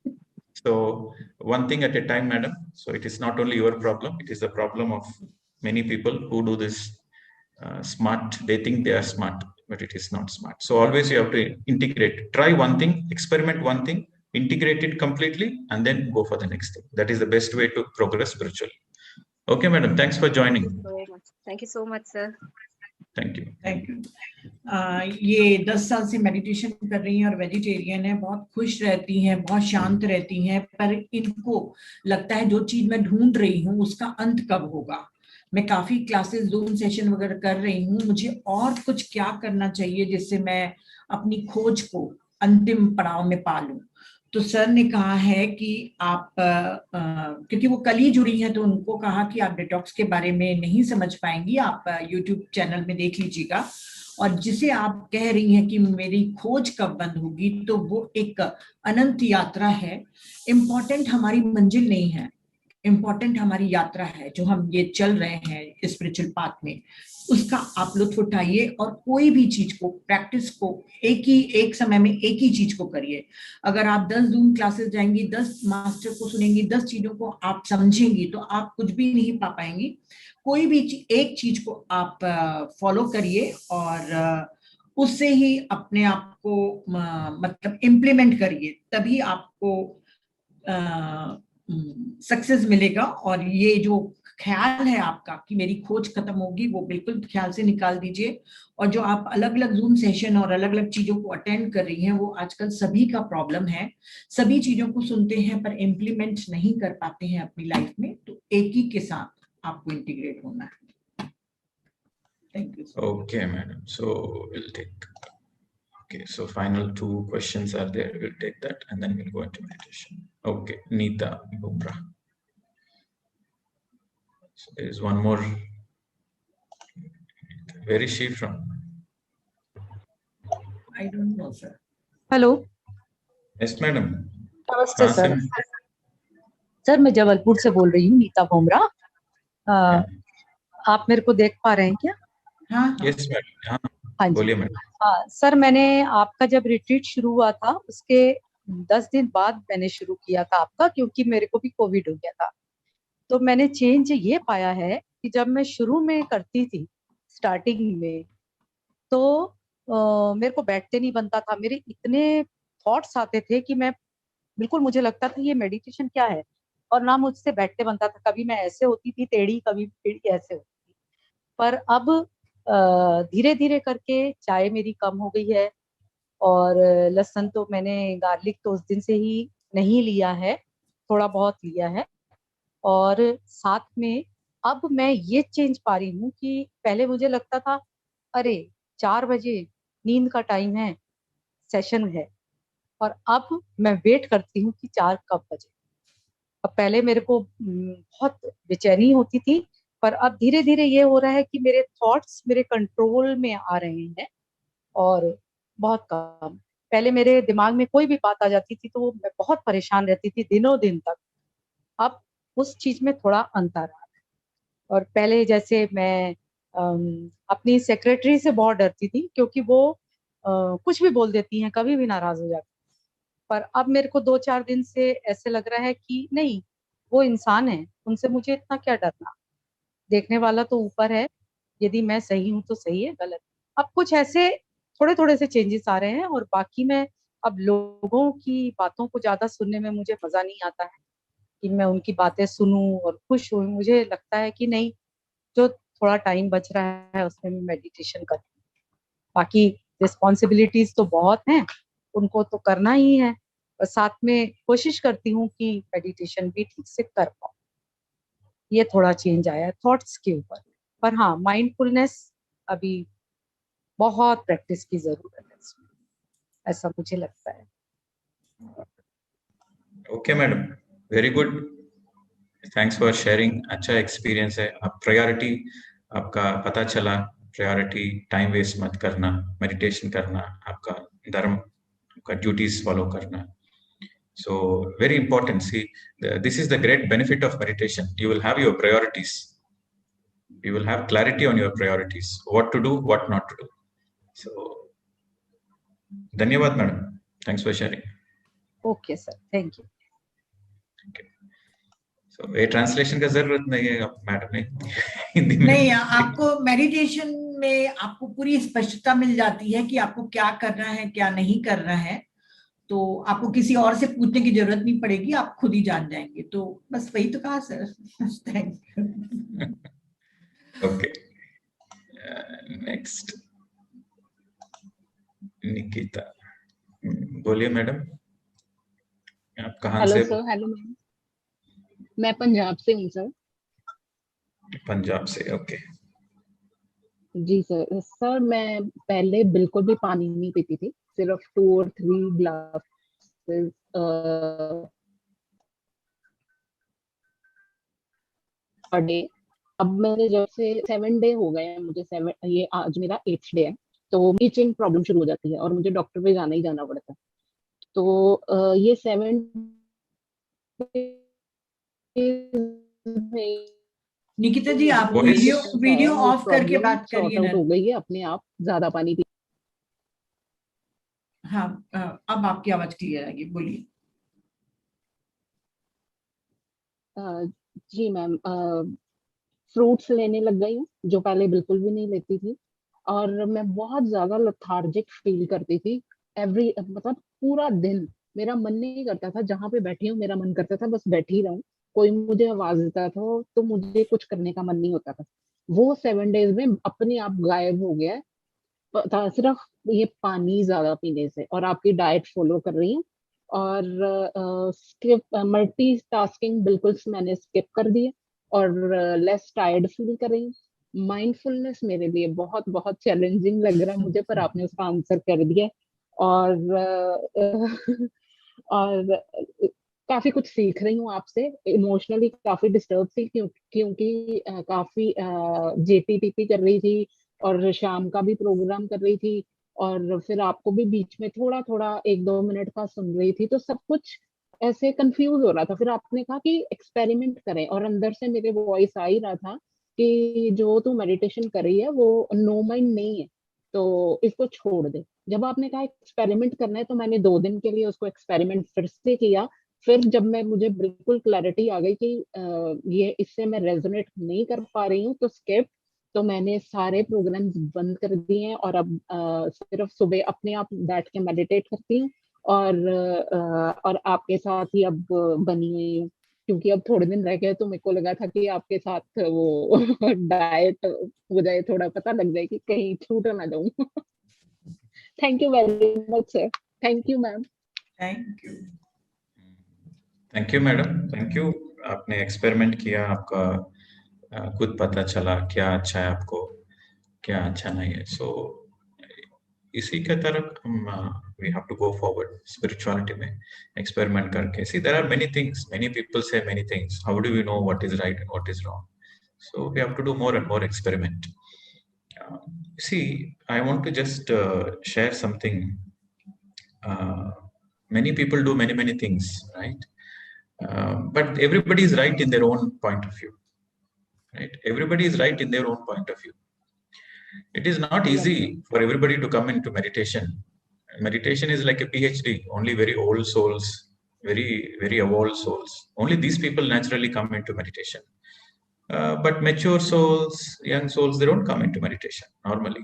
So one thing at a time, madam. So it is not only your problem; it is the problem of many people who do this smart. They think they are smart, but it is not smart. So always you have to integrate. Try one thing, experiment one thing, integrate it completely, and then go for the next thing. That is the best way to progress spiritually. Okay, madam. Thanks for joining. so much. Thank you so much, sir. Thank you. Thank you. ये 10 साल से meditation कर रही हैं और vegetarian है, बहुत खुश रहती हैं, बहुत शांत रहती हैं, पर इनको लगता है जो चीज मैं ढूंढ रही हूँ उसका अंत कब होगा। मैं काफी क्लासेस, जूम सेशन वगैरह कर रही हूँ, मुझे और कुछ क्या करना चाहिए जिससे मैं अपनी खोज को अंतिम पड़ाव में पा लूं। तो सर ने कहा है कि आप क्योंकि वो कल ही जुड़ी हैं तो उनको कहा कि आप डिटॉक्स के बारे में नहीं समझ पाएंगी, आप यूट्यूब चैनल में देख लीजिएगा। और जिसे आप कह रही हैं कि मेरी खोज कब बंद होगी, तो वो एक अनंत यात्रा है। इम्पोर्टेंट हमारी मंजिल नहीं है, इम्पोर्टेंट हमारी यात्रा है जो हम ये चल रहे हैं स्पिरिचुअल पाथ में, उसका आप लुत्फ उठाइए और कोई भी चीज को, प्रैक्टिस को एक समय में एक ही चीज को करिए। अगर आप 10 जूम क्लासेस जाएंगी, 10 मास्टर को सुनेंगी, 10 चीजों को आप समझेंगी तो आप कुछ भी नहीं पा पाएंगी। कोई भी एक चीज को आप फॉलो करिए और उससे ही अपने आप को मतलब इम्प्लीमेंट करिए, तभी आपको सक्सेस मिलेगा। और ये जो ख्याल है आपका कि मेरी खोज खत्म होगी, वो बिल्कुल ख्याल से निकाल दीजिए। और जो आप अलग अलग जूम सेशन और अलग अलग चीजों को अटेंड कर रही हैं, वो आजकल सभी का प्रॉब्लम है। सभी चीजों को सुनते हैं पर इम्प्लीमेंट नहीं कर पाते हैं अपनी लाइफ में, तो एक ही के साथ आपको इंटीग्रेट होना है। Thank you. Okay, madam. So we'll take. Okay, so final 2 questions are there. We'll take that and then we'll go into meditation. Okay, Neeta Bumrah. So there is one more. Where is she from? I don't know, sir. Hello, Yes, madam. नमस्ते कहाँ से? Sir. Sir मैं जबलपुर से बोल रही हूँ, नीता भोमरा। आप मेरे को देख पा रहे हैं क्या? हाँ हाँ। Yes, madam. हाँ, हाँ जी। बोलिए मैडम। हाँ सर, मैंने आपका जब रिट्रीट शुरू हुआ था उसके 10 दिन बाद मैंने शुरू किया था आपका, क्योंकि मेरे को भी कोविड हो गया था। तो मैंने चेंज ये पाया है कि जब मैं शुरू में करती थी स्टार्टिंग में, तो मेरे को बैठते नहीं बनता था। मेरे इतने थॉट्स आते थे कि मैं बिल्कुल, मुझे लगता था ये मेडिटेशन क्या है, और ना मुझसे बैठते बनता था। कभी मैं ऐसे होती थी टेढ़ी, कभी टेढ़ी ऐसे होती थी। पर अब धीरे धीरे करके चाय मेरी कम हो गई है, और लहसुन तो मैंने, गार्लिक तो उस दिन से ही नहीं लिया है, थोड़ा बहुत लिया है। और साथ में अब मैं ये चेंज पा रही हूँ कि पहले मुझे लगता था अरे 4 बजे नींद का टाइम है, सेशन है, और अब मैं वेट करती हूँ कि 4 कब बजे। अब पहले मेरे को बहुत बेचैनी होती थी, पर अब धीरे धीरे ये हो रहा है कि मेरे थॉट्स मेरे कंट्रोल में आ रहे हैं, और बहुत कम। पहले मेरे दिमाग में कोई भी बात आ जाती थी तो मैं बहुत परेशान रहती थी दिनों दिन तक। अब उस चीज में थोड़ा अंतर आ रहा है। और पहले जैसे मैं अपनी सेक्रेटरी से बहुत डरती थी, क्योंकि वो कुछ भी बोल देती हैं, कभी भी नाराज हो जाती। पर अब मेरे को 2-4 दिन से ऐसे लग रहा है कि नहीं, वो इंसान है, उनसे मुझे इतना क्या डरना, देखने वाला तो ऊपर है। यदि मैं सही हूँ तो सही है, गलत। अब कुछ ऐसे थोड़े थोड़े से चेंजेस आ रहे हैं, और बाकी मैं अब लोगों की बातों को ज्यादा सुनने में मुझे मजा नहीं आता है कि मैं उनकी बातें सुनूं और खुश हूँ। मुझे लगता है कि नहीं, जो थोड़ा टाइम बच रहा है उसमें मैं मेडिटेशन करूँ। बाकी रिस्पॉन्सिबिलिटीज तो बहुत हैं, उनको तो करना ही है, और साथ में कोशिश करती हूँ कि मेडिटेशन भी ठीक से कर पाऊँ। ये थोड़ा चेंज आया है थॉट्स के ऊपर। पर हाँ, माइंडफुलनेस अभी बहुत प्रैक्टिस की जरूरत है इसमें, ऐसा मुझे लगता है। Okay, madam. Very good. Thanks for sharing. अच्छा एक्सपीरियंस है। अब प्रायोरिटी आपका पता चला। प्रायोरिटी टाइम वेस्ट मत करना, मेडिटेशन करना, आपका धर्म, आपका ड्यूटीज फॉलो करना. So very important. See, this is the great benefit of meditation. You will have your priorities. You will have clarity on your priorities. What to do, what not to do. So, धन्यवाद madam. Thanks for sharing. Okay sir, thank you. So ये translation का जरूरत नहीं है madam ने हिंदी में. नहीं, आपको मेडिटेशन में आपको पूरी स्पष्टता मिल जाती है कि आपको क्या करना है, क्या नहीं करना है। तो आपको किसी और से पूछने की जरूरत नहीं पड़ेगी, आप खुद ही जान जाएंगे। तो बस वही तो कहा sir. Thank you. Okay. Next. Nikita. बोलिए मैडम. आप कहाँ से? Hello sir. हेलो मैम, मैं पंजाब से हूँ सर। पंजाब से. ओके. जी सर। सर मैं पहले बिल्कुल भी पानी नहीं पीती थी, सिर्फ 2 और 3 ग्लासेस पर डे। अब मैंने जब से 7 डे हो गए हैं, मुझे 7, ये आज मेरा 8th डे है, तो ईचिंग प्रॉब्लम शुरू हो जाती है और मुझे डॉक्टर पे जाना ही जाना पड़ता है। तो ये 7 निकिता जी, आप Voice- वीडियो ऑफ करके प्रॉब्लम बात सॉर्ट करिए आउट ना। हो गई है अपने आप, ज्यादा पानी पी। हाँ, अब आपकी आवाज क्लियर आएगी, बोलिए। जी मैम, फ्रूट्स लेने लग गई हूँ जो पहले बिल्कुल भी नहीं लेती थी, और मैं बहुत ज्यादा लेथार्जिक फील करती थी। मतलब पूरा दिन मेरा मन नहीं करता था, जहां पे बैठी हूँ मेरा मन करता था बस बैठी रहूं। कोई मुझे आवाज देता था तो मुझे कुछ करने का मन नहीं होता था। वो 7 डेज में अपने आप गायब हो गया है। सिर्फ ये पानी ज्यादा पीने से और आपकी डाइट फॉलो कर रही हूँ, और स्किप मल्टी टास्किंग बिल्कुल मैंने स्किप कर दिया, और लेस टायर्ड फील कर रही हूँ। माइंडफुलनेस मेरे लिए बहुत बहुत चैलेंजिंग लग रहा है मुझे, पर आपने उसका आंसर कर दिया। और काफी कुछ सीख रही हूँ आपसे। इमोशनली काफी डिस्टर्ब थी क्योंकि काफी JPTP कर रही थी और शाम का भी प्रोग्राम कर रही थी, और फिर आपको भी बीच में थोड़ा थोड़ा 1-2 मिनट का सुन रही थी, तो सब कुछ ऐसे कंफ्यूज हो रहा था। फिर आपने कहा कि एक्सपेरिमेंट करें, और अंदर से मेरे वॉइस आ ही रहा था कि जो तू मेडिटेशन कर रही है वो नो माइंड नहीं है, तो इसको छोड़ दे। जब आपने कहा एक्सपेरिमेंट करना है, तो मैंने 2 दिन के लिए उसको एक्सपेरिमेंट फिर से किया। फिर जब मुझे बिल्कुल क्लैरिटी आ गई कि ये इससे मैं रेजोनेट नहीं कर पा रही हूँ, तो स्किप। तो मैंने सारे प्रोग्राम्स बंद कर दिए हैं, और अब सिर्फ सुबह अपने आप बैठ के मेडिटेट करती हूँ, और आपके साथ ही अब बनी हुई हूँ। क्योंकि अब थोड़े दिन रह गए, तो मेरे को लगा था कि आपके साथ वो डाइट मुझे थोड़ा पता लग जाए कि कहीं छूट ना जाऊं। Thank you very much sir. Thank you ma'am. Thank you. Thank you madam, thank you. आपने एक्सपेरिमेंट किया, आपका खुद पता चला क्या अच्छा है आपको, क्या अच्छा नहीं है। सो इसी के तरफ हम we have to go forward spirituality में एक्सपेरिमेंट करके। See there are many things, many people से many things, how do we know what is right and what is wrong? So we have to do more and more experiment. See, I want to just share something. Many people do many things, right? But everybody is right in their own point of view, right? Everybody is right in their own point of view. It is not easy for everybody to come into meditation. Meditation is like a PhD. Only very old souls, very evolved souls, only these people naturally come into meditation. But mature souls, young souls, they don't come into meditation normally.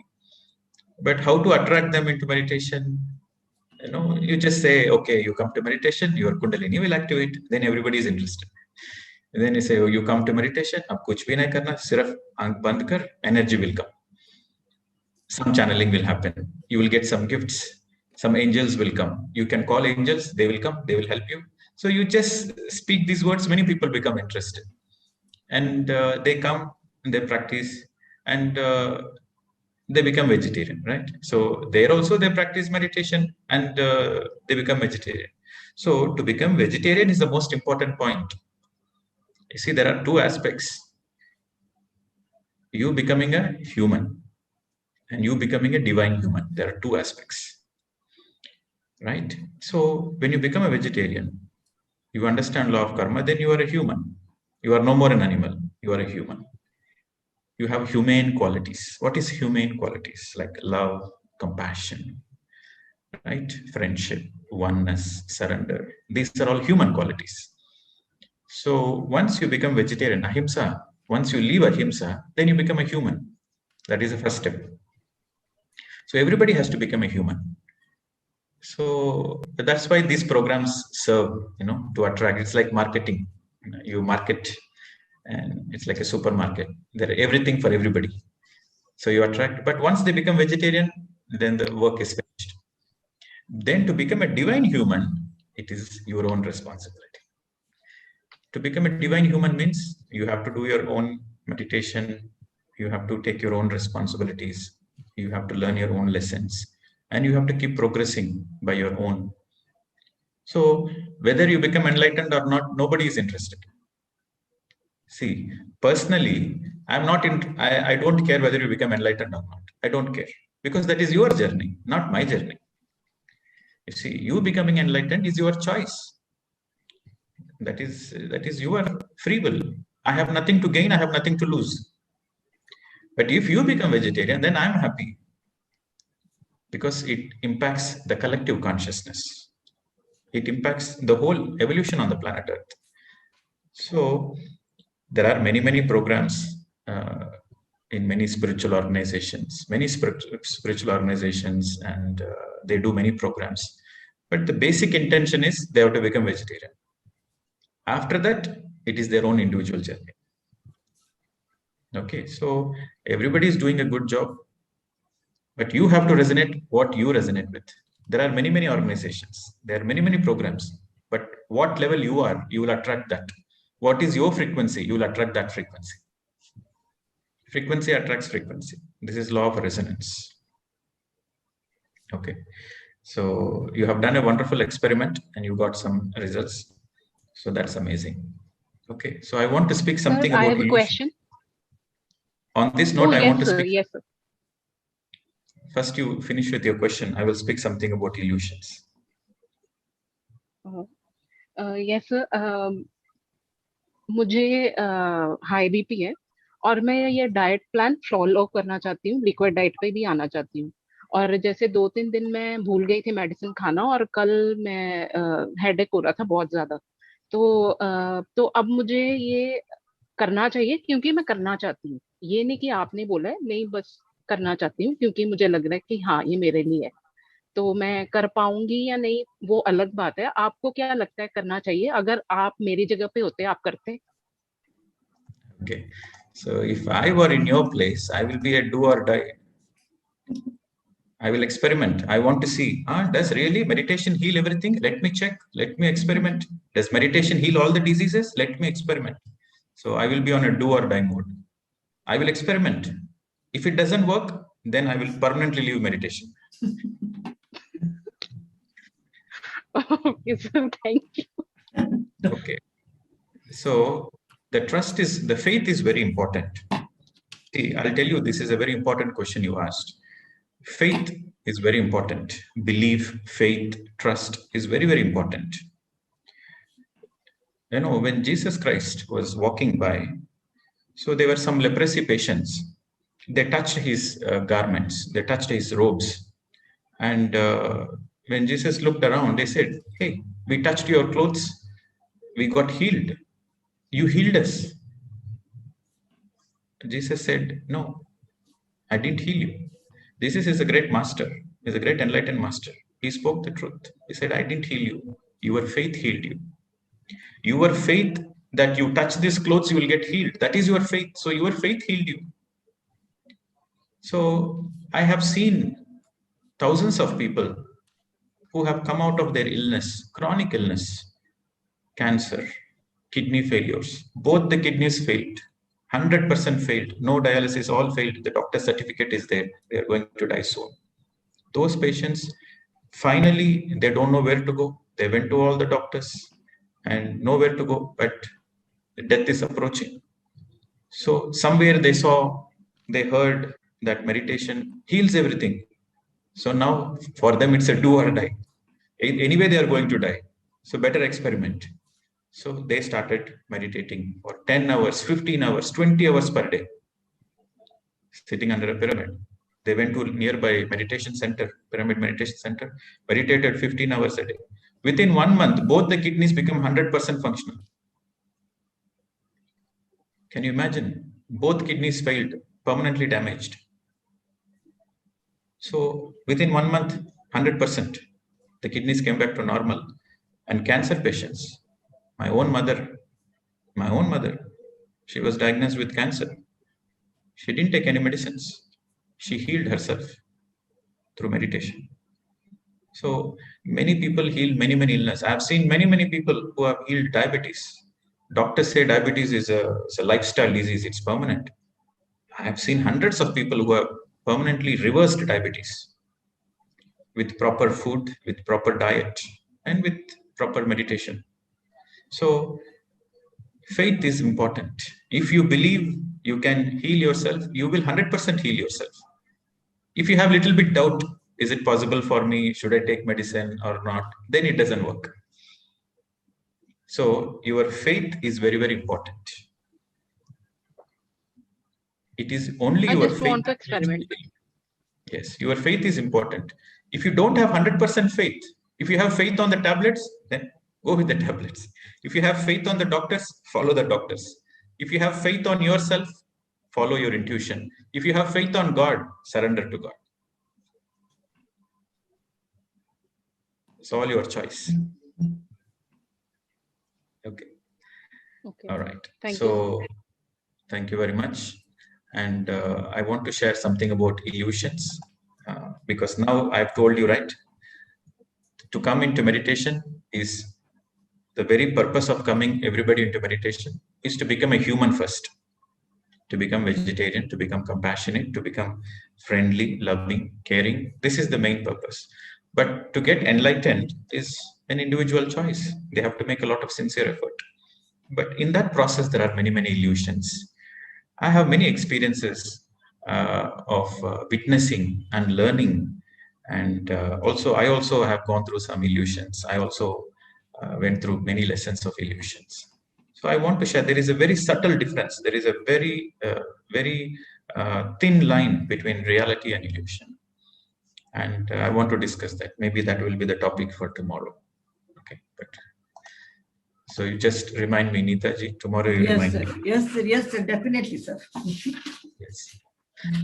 But how to attract them into meditation? You know, you just say, okay, you come to meditation, your Kundalini will activate, then everybody is interested. And then you say, oh, you come to meditation, ab kuch bhi nahi karna, sirf aankh band kar, energy will come. Some channeling will happen. You will get some gifts. Some angels will come. You can call angels, they will come, they will help you. So you just speak these words, many people become interested. And they come, and they practice, and they become vegetarian, right? So there also they practice meditation, and they become vegetarian. So to become vegetarian is the most important point. You see, there are two aspects: you becoming a human and you becoming a divine human. There are two aspects, right? So when you become a vegetarian, you understand law of karma, then you are a human. You are no more an animal, you are a human. You have humane qualities. What is humane qualities? Like love, compassion, right? Friendship, oneness, surrender. These are all human qualities. So once you become vegetarian, ahimsa, once you leave ahimsa, then you become a human. That is the first step. So everybody has to become a human. So that's why these programs serve, you know, to attract. It's like marketing. You market, and it's like a supermarket. There are everything for everybody. So you attract, but once they become vegetarian, then the work is finished. Then to become a divine human, it is your own responsibility. To become a divine human means you have to do your own meditation. You have to take your own responsibilities. You have to learn your own lessons, and you have to keep progressing by your own. So whether you become enlightened or not, nobody is interested. See, personally, I'm not in. I don't care whether you become enlightened or not. I don't care, because that is your journey, not my journey. You see, you becoming enlightened is your choice. That is your free will. I have nothing to gain. I have nothing to lose. But if you become vegetarian, then I'm happy, because it impacts the collective consciousness. It impacts the whole evolution on the planet Earth. So there are many programs in many spiritual organizations, and they do many programs. But the basic intention is they have to become vegetarian. After that, it is their own individual journey. Okay, so everybody is doing a good job, but you have to resonate what you resonate with. There are many organizations. There are many programs. But what level you are, you will attract that. What is your frequency? You will attract that frequency. Frequency attracts frequency. This is law of resonance. Okay. So you have done a wonderful experiment and you got some results. So that's amazing. Okay, so I want to speak something Sir, I about have a illusion. question. On this note, I want to Yes, sir. speak. Yes, sir. First, you finish with your question. I will speak something about illusions. Yes, sir. मुझे high BP है और मैं ये diet plan follow करना चाहती हूँ, liquid diet पे भी आना चाहती हूँ। और जैसे 2-3 दिन मैं भूल गई थी मेडिसिन खाना, और कल मैं हेडेक हो रहा था बहुत ज्यादा। तो अब मुझे ये करना चाहिए क्योंकि मैं करना चाहती हूँ। ये नहीं कि आपने बोला है, नहीं, बस करना चाहती हूँ क्योंकि मुझे लग रहा है कि हाँ ये मेरे लिए है। तो मैं कर पाऊंगी या नहीं वो अलग बात है। आपको क्या लगता है करना चाहिए? अगर आप मेरी जगह पे होते आप करते? Okay, so if I were in your place, I will be a do or die. I will experiment. I want to see, does really meditation heal everything? Let me check. Let me experiment. Does meditation heal all the diseases? Let me experiment. So I will be on a do or die mode. I will experiment. If it doesn't work, then I will permanently leave meditation. Okay, sir, thank you. Okay. So the faith is very important. See, I'll tell you, this is a very important question you asked. Faith is very important. Belief, faith, trust is very, very important. You know, when Jesus Christ was walking by, so there were some leprosy patients. They touched his garments, they touched his robes. And when Jesus looked around, they said, "Hey, we touched your clothes, we got healed. You healed us." Jesus said, "No, I didn't heal you. Jesus is a great master, is a great enlightened master. He spoke the truth. He said, I didn't heal you. Your faith healed you. Your faith that you touch these clothes, you will get healed. That is your faith. So your faith healed you." So I have seen thousands of people who have come out of their illness, chronic illness, cancer, kidney failures. Both the kidneys failed. 100% failed, no dialysis, all failed. The doctor's certificate is there. They are going to die soon. Those patients, finally, they don't know where to go. They went to all the doctors and nowhere to go, but death is approaching. So somewhere they heard that meditation heals everything. So now for them, it's a do or die. Anyway, they are going to die. So better experiment. So they started meditating for 10 hours, 15 hours, 20 hours per day, sitting under a pyramid. They went to nearby meditation center, pyramid meditation center, meditated 15 hours a day. Within 1 month, both the kidneys become 100% functional. Can you imagine? Both kidneys failed, permanently damaged. So within 1 month, 100%, the kidneys came back to normal. And cancer patients, my own mother, she was diagnosed with cancer. She didn't take any medicines. She healed herself through meditation. So many people heal many illnesses. I've seen many people who have healed diabetes. Doctors say diabetes is a lifestyle disease, it's permanent. I have seen hundreds of people who have permanently reversed diabetes with proper food, with proper diet, and with proper meditation. So faith is important. If you believe you can heal yourself, you will 100% heal yourself. If you have little bit doubt, is it possible for me? Should I take medicine or not? Then it doesn't work. So your faith is very, very important. It is only your faith. I just want to experiment. Yes, your faith is important. If you don't have 100% faith, if you have faith on the tablets, then go with the tablets. If you have faith on the doctors, follow the doctors. If you have faith on yourself, follow your intuition. If you have faith on God, surrender to God. It's all your choice. Okay. All right. Thank you. Thank you very much. And I want to share something about illusions because now I've told you, right? To come into meditation is the very purpose of coming everybody into meditation is to become a human first, to become vegetarian, to become compassionate, to become friendly, loving, caring. This is the main purpose. But to get enlightened is an individual choice. They have to make a lot of sincere effort. But in that process, there are many, many illusions. I have many experiences of witnessing and learning. And I also have gone through some illusions. I also went through many lessons of illusions. So I want to share, there is a very subtle difference. There is a very, very thin line between reality and illusion. And I want to discuss that. Maybe that will be the topic for tomorrow. Okay. But so you just remind me, Neetaji, tomorrow you remind me. Yes, sir, definitely, sir. Yes.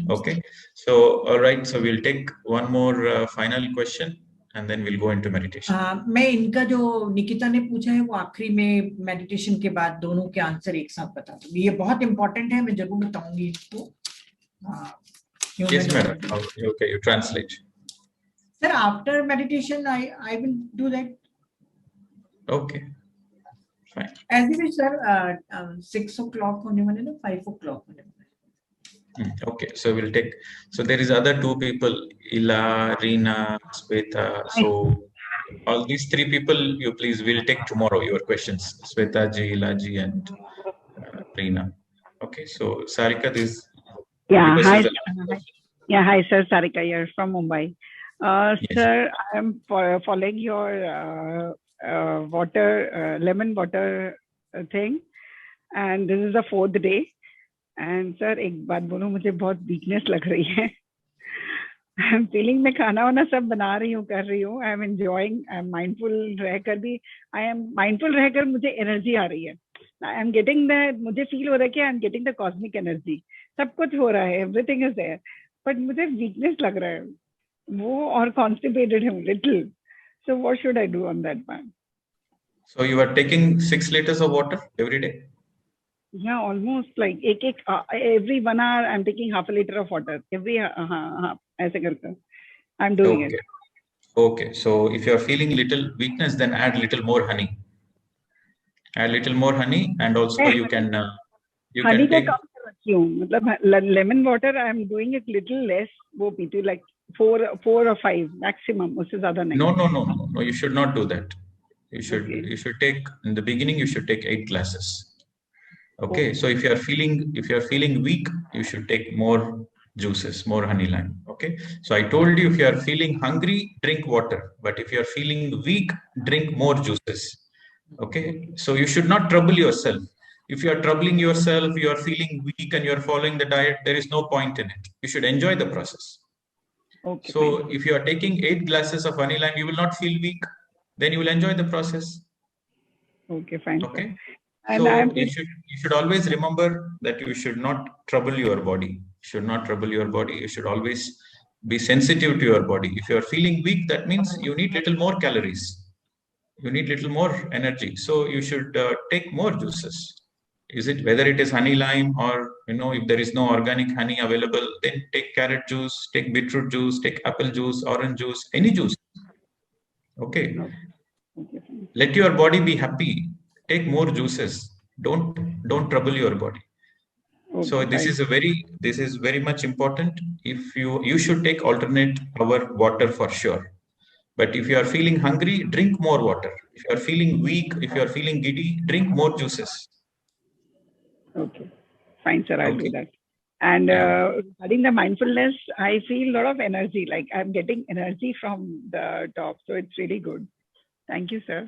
Okay. So, all right. So we'll take one more final question and then we'll go into meditation. मैं इनका जो निकिता ने पूछा है वो आखिरी में meditation के बाद दोनों के आंसर एक साथ बता दूंगी. ये बहुत इंपॉर्टेंट है, मैं जरूर बताऊंगी इसको. Yes, madam. Okay, you translate. Sir, after meditation, I will do that. Okay. Fine. As you wish, sir. 6 o'clock होने वाले ना, 5 o'clock होने वाले. Okay, so we'll take. So there is other two people, Ila, Reena, Sweta. So all these three people, you please will take tomorrow your questions. Sweta ji, Ila ji, and Reena. Okay, so Sarika, this. Yeah, hi. Yeah, hi, sir. Sarika here from Mumbai. Yes. Sir, I am following your lemon water thing, and this is the 4th day. And sir, एक बात बोलूं, मुझे बहुत weakness लग रही है. I'm feeling मैं खाना वाना सब बना रही हूँ, कर रही हूँ. I'm enjoying. I'm mindful रहकर भी. I am mindful रहकर मुझे energy आ रही है. I'm getting that. मुझे feel हो रहा है कि I'm getting the cosmic energy. सब कुछ हो रहा है. Everything is there. But मुझे weakness लग रहा है. वो और constipated हूँ little. So what should I do on that one? So you are taking 6 liters of water every day? Yeah, almost like every 1 hour I'm taking half a liter of water. Every ऐसे करके I'm doing it. Okay. So if you are feeling little weakness, then add little more honey. Add little more honey, and also you can honey take. को कम कर रखी हूँ. मतलब lemon water I'm doing it little less. वो पीती हूँ like 4 or 5 maximum. उससे ज़्यादा नहीं. No. You should not do that. You should take, in the beginning you should take 8 glasses. Okay. So if you are feeling weak, you should take more juices, more honey lime. Okay. So I told you, if you are feeling hungry, drink water. But if you are feeling weak, drink more juices. Okay. So you should not trouble yourself. If you are troubling yourself, you are feeling weak and you are following the diet, there is no point in it. You should enjoy the process. Okay. So if you are taking 8 glasses of honey lime, you will not feel weak. Then you will enjoy the process. Okay, fine. Okay. And so you should always remember that you should not trouble your body. You should not trouble your body. You should always be sensitive to your body. If you are feeling weak, that means you need little more calories. You need little more energy. So you should take more juices. Whether it is honey lime or, if there is no organic honey available, then take carrot juice, take beetroot juice, take apple juice, orange juice, any juice. Okay. Let your body be happy. Take more juices. Don't trouble your body. Okay, so this is very much important. If you should take alternate hour water for sure. But if you are feeling hungry, drink more water. If you are feeling weak, if you are feeling giddy, drink more juices. Okay, fine, sir. I'll do that. And regarding the mindfulness, I feel a lot of energy. Like I'm getting energy from the top, so it's really good. Thank you, sir.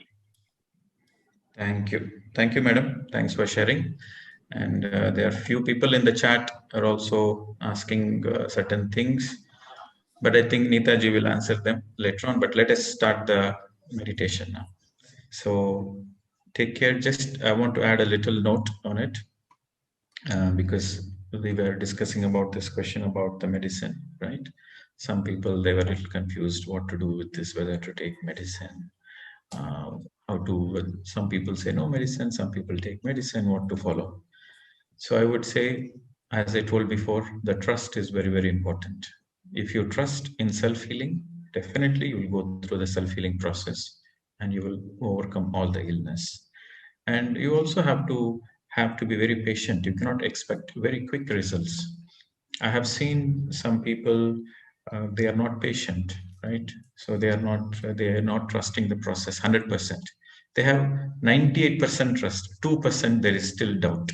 Thank you, madam. Thanks for sharing. And there are few people in the chat are also asking certain things, but I think Neetaji will answer them later on. But let us start the meditation now. So take care. Just I want to add a little note on it because we were discussing about this question about the medicine, right? Some people, they were a little confused what to do with this, whether to take medicine. Some people say no medicine, some people take medicine, what to follow. So I would say, as I told before, the trust is very, very important. If you trust in self-healing, definitely you will go through the self-healing process and you will overcome all the illness. And you also have to be very patient. You cannot expect very quick results. I have seen some people, they are not patient, right? So they are not trusting the process 100%. They have 98% trust, 2% there is still doubt.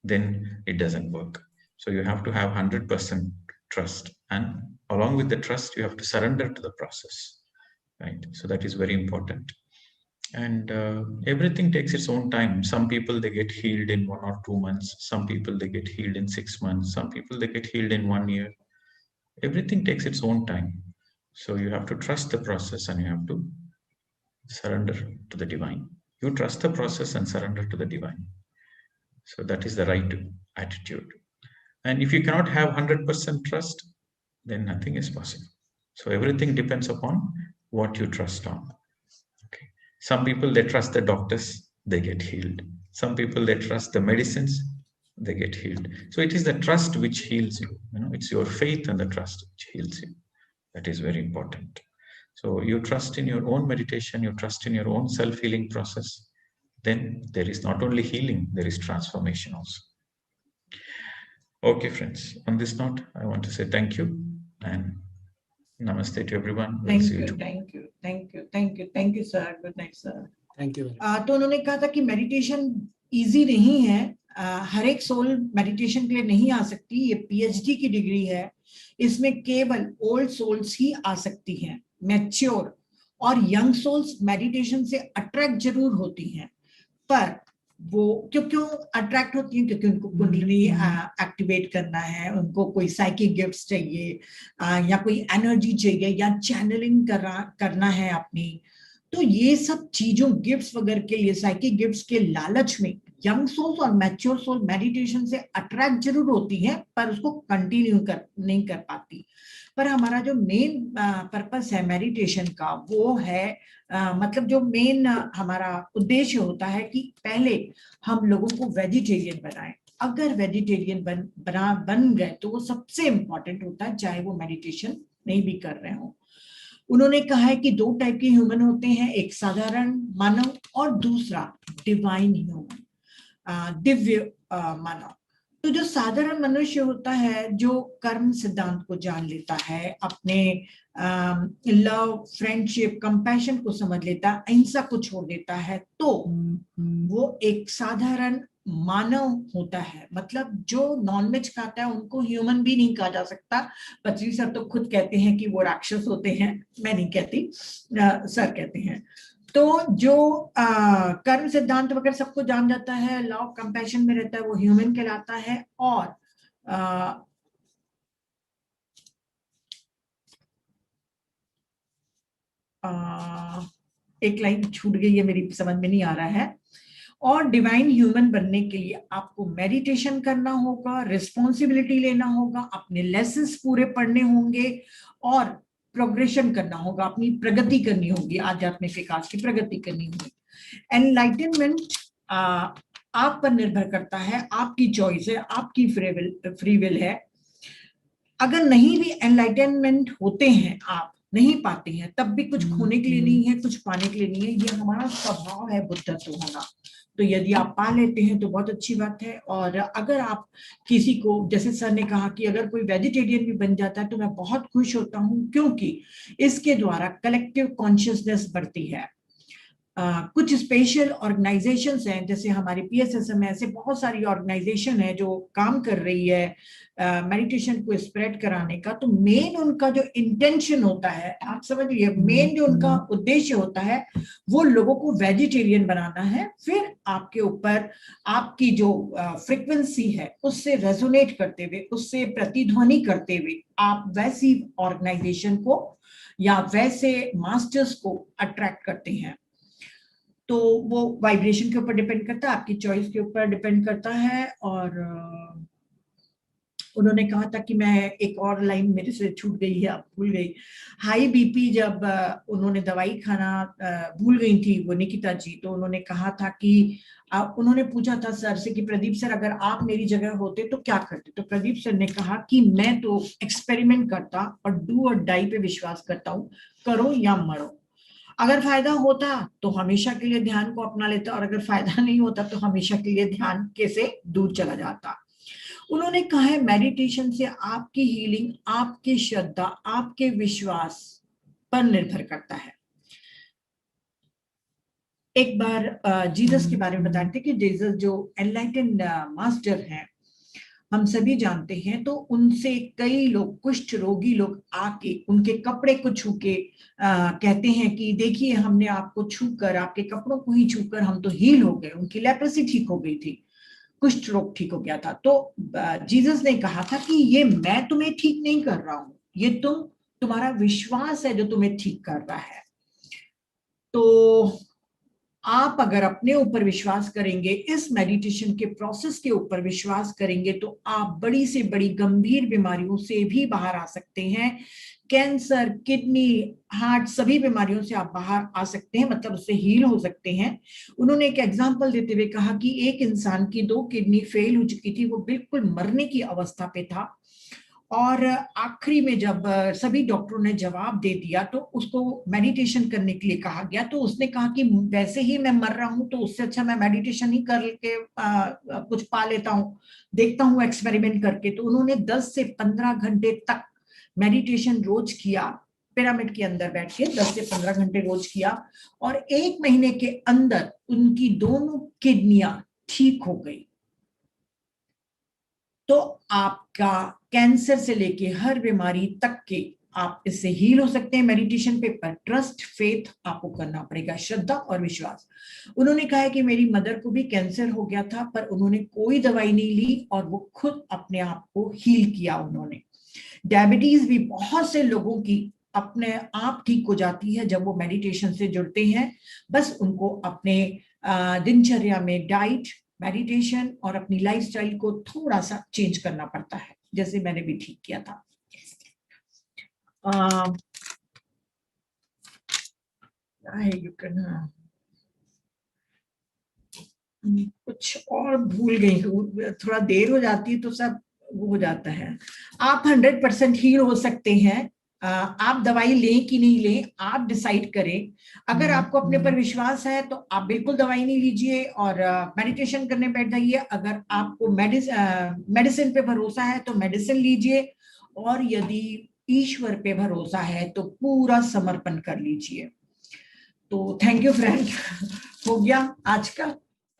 Then it doesn't work. So you have to have 100% trust, and along with the trust, you have to surrender to the process, right? So that is very important. And everything takes its own time. Some people, they get healed in 1 or 2 months. Some people, they get healed in 6 months. Some people, they get healed in 1 year. Everything takes its own time. So you have to trust the process and you have to surrender to the divine. You trust the process and surrender to the divine. So that is the right attitude. And if you cannot have 100% trust, then nothing is possible. So everything depends upon what you trust on. Okay. Some people, they trust the doctors, they get healed. Some people, they trust the medicines, they get healed. So it is the trust which heals you. It's your faith and the trust which heals you. That is very important. So you trust in your own meditation, you trust in your own self-healing process. Then there is not only healing, there is transformation also. Okay, friends. On this note, I want to say thank you and namaste to everyone. We'll see you tomorrow. Thank you, sir. Good night, sir. Thank you. तो उन्होंने कहा था कि meditation easy नहीं है, हर एक soul meditation के लिए नहीं आ सकती। ये पीएचडी की डिग्री है, इसमें केवल ओल्ड सोल्स ही आ सकती हैं। मैच्योर और यंग सोल्स मेडिटेशन से अट्रैक्ट जरूर होती हैं, पर वो क्यों अट्रैक्ट होती हैं? क्योंकि उनको कुंडलिनी एक्टिवेट करना है, उनको कोई साइकिक गिफ्ट्स चाहिए, या कोई एनर्जी चाहिए, या चैनलिंग करना है अपनी। तो ये सब चीजों, गिफ्ट्स वगैरह के लिए, साइकिक गिफ्ट्स के लालच में यंग सोल्स और मैच्योर सोल मेडिटेशन से अट्रैक्ट जरूर होती है, पर उसको कंटिन्यू नहीं कर पाती। पर हमारा जो मेन पर्पस है मेडिटेशन का, वो है मतलब जो मेन हमारा उद्देश्य होता है कि पहले हम लोगों को वेजिटेरियन बनाएं। अगर वेजिटेरियन बन गए तो वो सबसे इम्पोर्टेंट होता है, चाहे वो मेडिटेशन नहीं भी कर रहे हो। उन्होंने कहा है कि 2 टाइप के ह्यूमन होते हैं, एक साधारण मानव और दूसरा डिवाइन ह्यूमन, दिव्य मानव। तो जो साधारण मनुष्य होता है, जो कर्म सिद्धांत को जान लेता है, अपने लव, फ्रेंडशिप, कंपैशन को समझ लेता है, अहिंसा को छोड़ देता है, तो वो एक साधारण मानव होता है। मतलब जो नॉनवेज खाता है उनको ह्यूमन भी नहीं कहा जा सकता। पत्री सर तो खुद कहते हैं कि वो राक्षस होते हैं, मैं नहीं कहती, सर कहते हैं। तो जो कर्म सिद्धांत वगैरह सबको जान जाता है, लव कंपैशन में रहता है, वो ह्यूमन कहलाता है। और एक लाइन छूट गई है, मेरी समझ में नहीं आ रहा है। और डिवाइन ह्यूमन बनने के लिए आपको मेडिटेशन करना होगा, रिस्पॉन्सिबिलिटी लेना होगा, अपने लेसन्स पूरे पढ़ने होंगे और प्रोग्रेशन करना होगा, अपनी प्रगति करनी होगी, आध्यात्मिक विकास की प्रगति करनी होगी। एनलाइटनमेंट आप पर निर्भर करता है, आपकी चॉइस है, आपकी फ्री विल है। अगर नहीं भी एनलाइटनमेंट होते हैं, आप नहीं पाते हैं, तब भी कुछ खोने के लिए नहीं है, कुछ पाने के लिए नहीं है। ये हमारा स्वभाव है बुद्धत्व होना। तो यदि आप पा लेते हैं तो बहुत अच्छी बात है। और अगर आप किसी को, जैसे सर ने कहा कि अगर कोई वेजिटेरियन भी बन जाता है तो मैं बहुत खुश होता हूँ, क्योंकि इसके द्वारा कलेक्टिव कॉन्शियसनेस बढ़ती है। कुछ स्पेशल ऑर्गेनाइजेशंस हैं, जैसे हमारी पीएसएसएम में, ऐसे बहुत सारी ऑर्गेनाइजेशन है जो काम कर रही है मेडिटेशन को स्प्रेड कराने का। तो मेन उनका जो इंटेंशन होता है, आप समझ लीजिए, मेन जो उनका उद्देश्य होता है वो लोगों को वेजिटेरियन बनाना है। फिर आपके ऊपर आपकी जो फ्रीक्वेंसी है उससे रेजोनेट करते हुए, उससे प्रतिध्वनि करते हुए आप वैसी ऑर्गेनाइजेशन को या वैसे मास्टर्स को अट्रैक्ट करते हैं। तो वो वाइब्रेशन के ऊपर डिपेंड करता है, आपकी चॉइस के ऊपर डिपेंड करता है। और उन्होंने कहा था कि मैं एक और लाइन मेरे से छूट गई है, अब भूल गई। हाई बीपी जब उन्होंने दवाई खाना भूल गई थी वो निकिता जी, तो उन्होंने कहा था कि उन्होंने पूछा था सर से कि प्रदीप सर अगर आप मेरी जगह होते तो क्या करते? तो प्रदीप सर ने कहा कि मैं तो एक्सपेरिमेंट करता और डू और डाई पे विश्वास करता हूँ, करो या मरो। अगर फायदा होता तो हमेशा के लिए ध्यान को अपना लेता, और अगर फायदा नहीं होता तो हमेशा के लिए ध्यान के से दूर चला जाता। उन्होंने कहा है मेडिटेशन से आपकी हीलिंग, आपकी श्रद्धा, आपके विश्वास पर निर्भर करता है। एक बार जीसस के बारे में बताते कि जीसस जो एनलाइटेंड मास्टर हैं, हम सभी जानते हैं, तो उनसे कई लोग, कुष्ठ रोगी लोग आके उनके कपड़े को छू के कहते हैं कि देखिए हमने आपको छूकर, आपके कपड़ों को ही छूकर हम तो हील हो गए। उनकी लेप्रेसी ठीक हो गई थी, कुष्ठ रोग ठीक हो गया था। तो जीसस ने कहा था कि ये मैं तुम्हें ठीक नहीं कर रहा हूं, ये तुम्हारा विश्वास है जो तुम्हें ठीक कर रहा है। तो आप अगर अपने ऊपर विश्वास करेंगे, इस मेडिटेशन के प्रोसेस के ऊपर विश्वास करेंगे, तो आप बड़ी से बड़ी गंभीर बीमारियों से भी बाहर आ सकते हैं। कैंसर, किडनी, हार्ट, सभी बीमारियों से आप बाहर आ सकते हैं, मतलब उससे हील हो सकते हैं। उन्होंने एक एग्जांपल देते हुए कहा कि एक इंसान की 2 किडनी फेल हो चुकी थी, वो बिल्कुल मरने की अवस्था पे था, और आखिरी में जब सभी डॉक्टरों ने जवाब दे दिया तो उसको मेडिटेशन करने के लिए कहा गया। तो उसने कहा कि वैसे ही मैं मर रहा हूं, तो उससे अच्छा मैं मेडिटेशन ही करके कुछ पा लेता हूं, देखता हूं एक्सपेरिमेंट करके। तो उन्होंने 10 से 15 घंटे तक मेडिटेशन रोज किया, पिरामिड के अंदर बैठ के 10 से 15 घंटे रोज किया, और 1 महीने के अंदर उनकी दोनों किडनियां ठीक हो गई। तो आपका कैंसर से लेके हर बीमारी तक के आप इससे हील हो सकते हैं मेडिटेशन पे। पर ट्रस्ट, फेथ आपको करना पड़ेगा, श्रद्धा और विश्वास। उन्होंने कहा है कि मेरी मदर को भी कैंसर हो गया था, पर उन्होंने कोई दवाई नहीं ली और वो खुद अपने आप को हील किया उन्होंने। डायबिटीज भी बहुत से लोगों की अपने आप ठीक हो जाती है जब वो मेडिटेशन से जुड़ते हैं। बस उनको अपने दिनचर्या में डाइट, मेडिटेशन और अपनी लाइफस्टाइल को थोड़ा सा चेंज करना पड़ता है, जैसे मैंने भी ठीक किया था। कुछ और भूल गई, थोड़ा देर हो जाती है तो सब वो हो जाता है। आप 100% हील हो सकते हैं। आप दवाई लें कि नहीं लें, आप डिसाइड करें। अगर आपको अपने पर विश्वास है तो आप बिल्कुल दवाई नहीं लीजिए और मेडिटेशन करने बैठ जाइए। अगर आपको मेडिसिन पे भरोसा है तो मेडिसिन लीजिए, और यदि ईश्वर पे भरोसा है तो पूरा समर्पण कर लीजिए। तो थैंक यू फ्रेंड, हो गया आज का।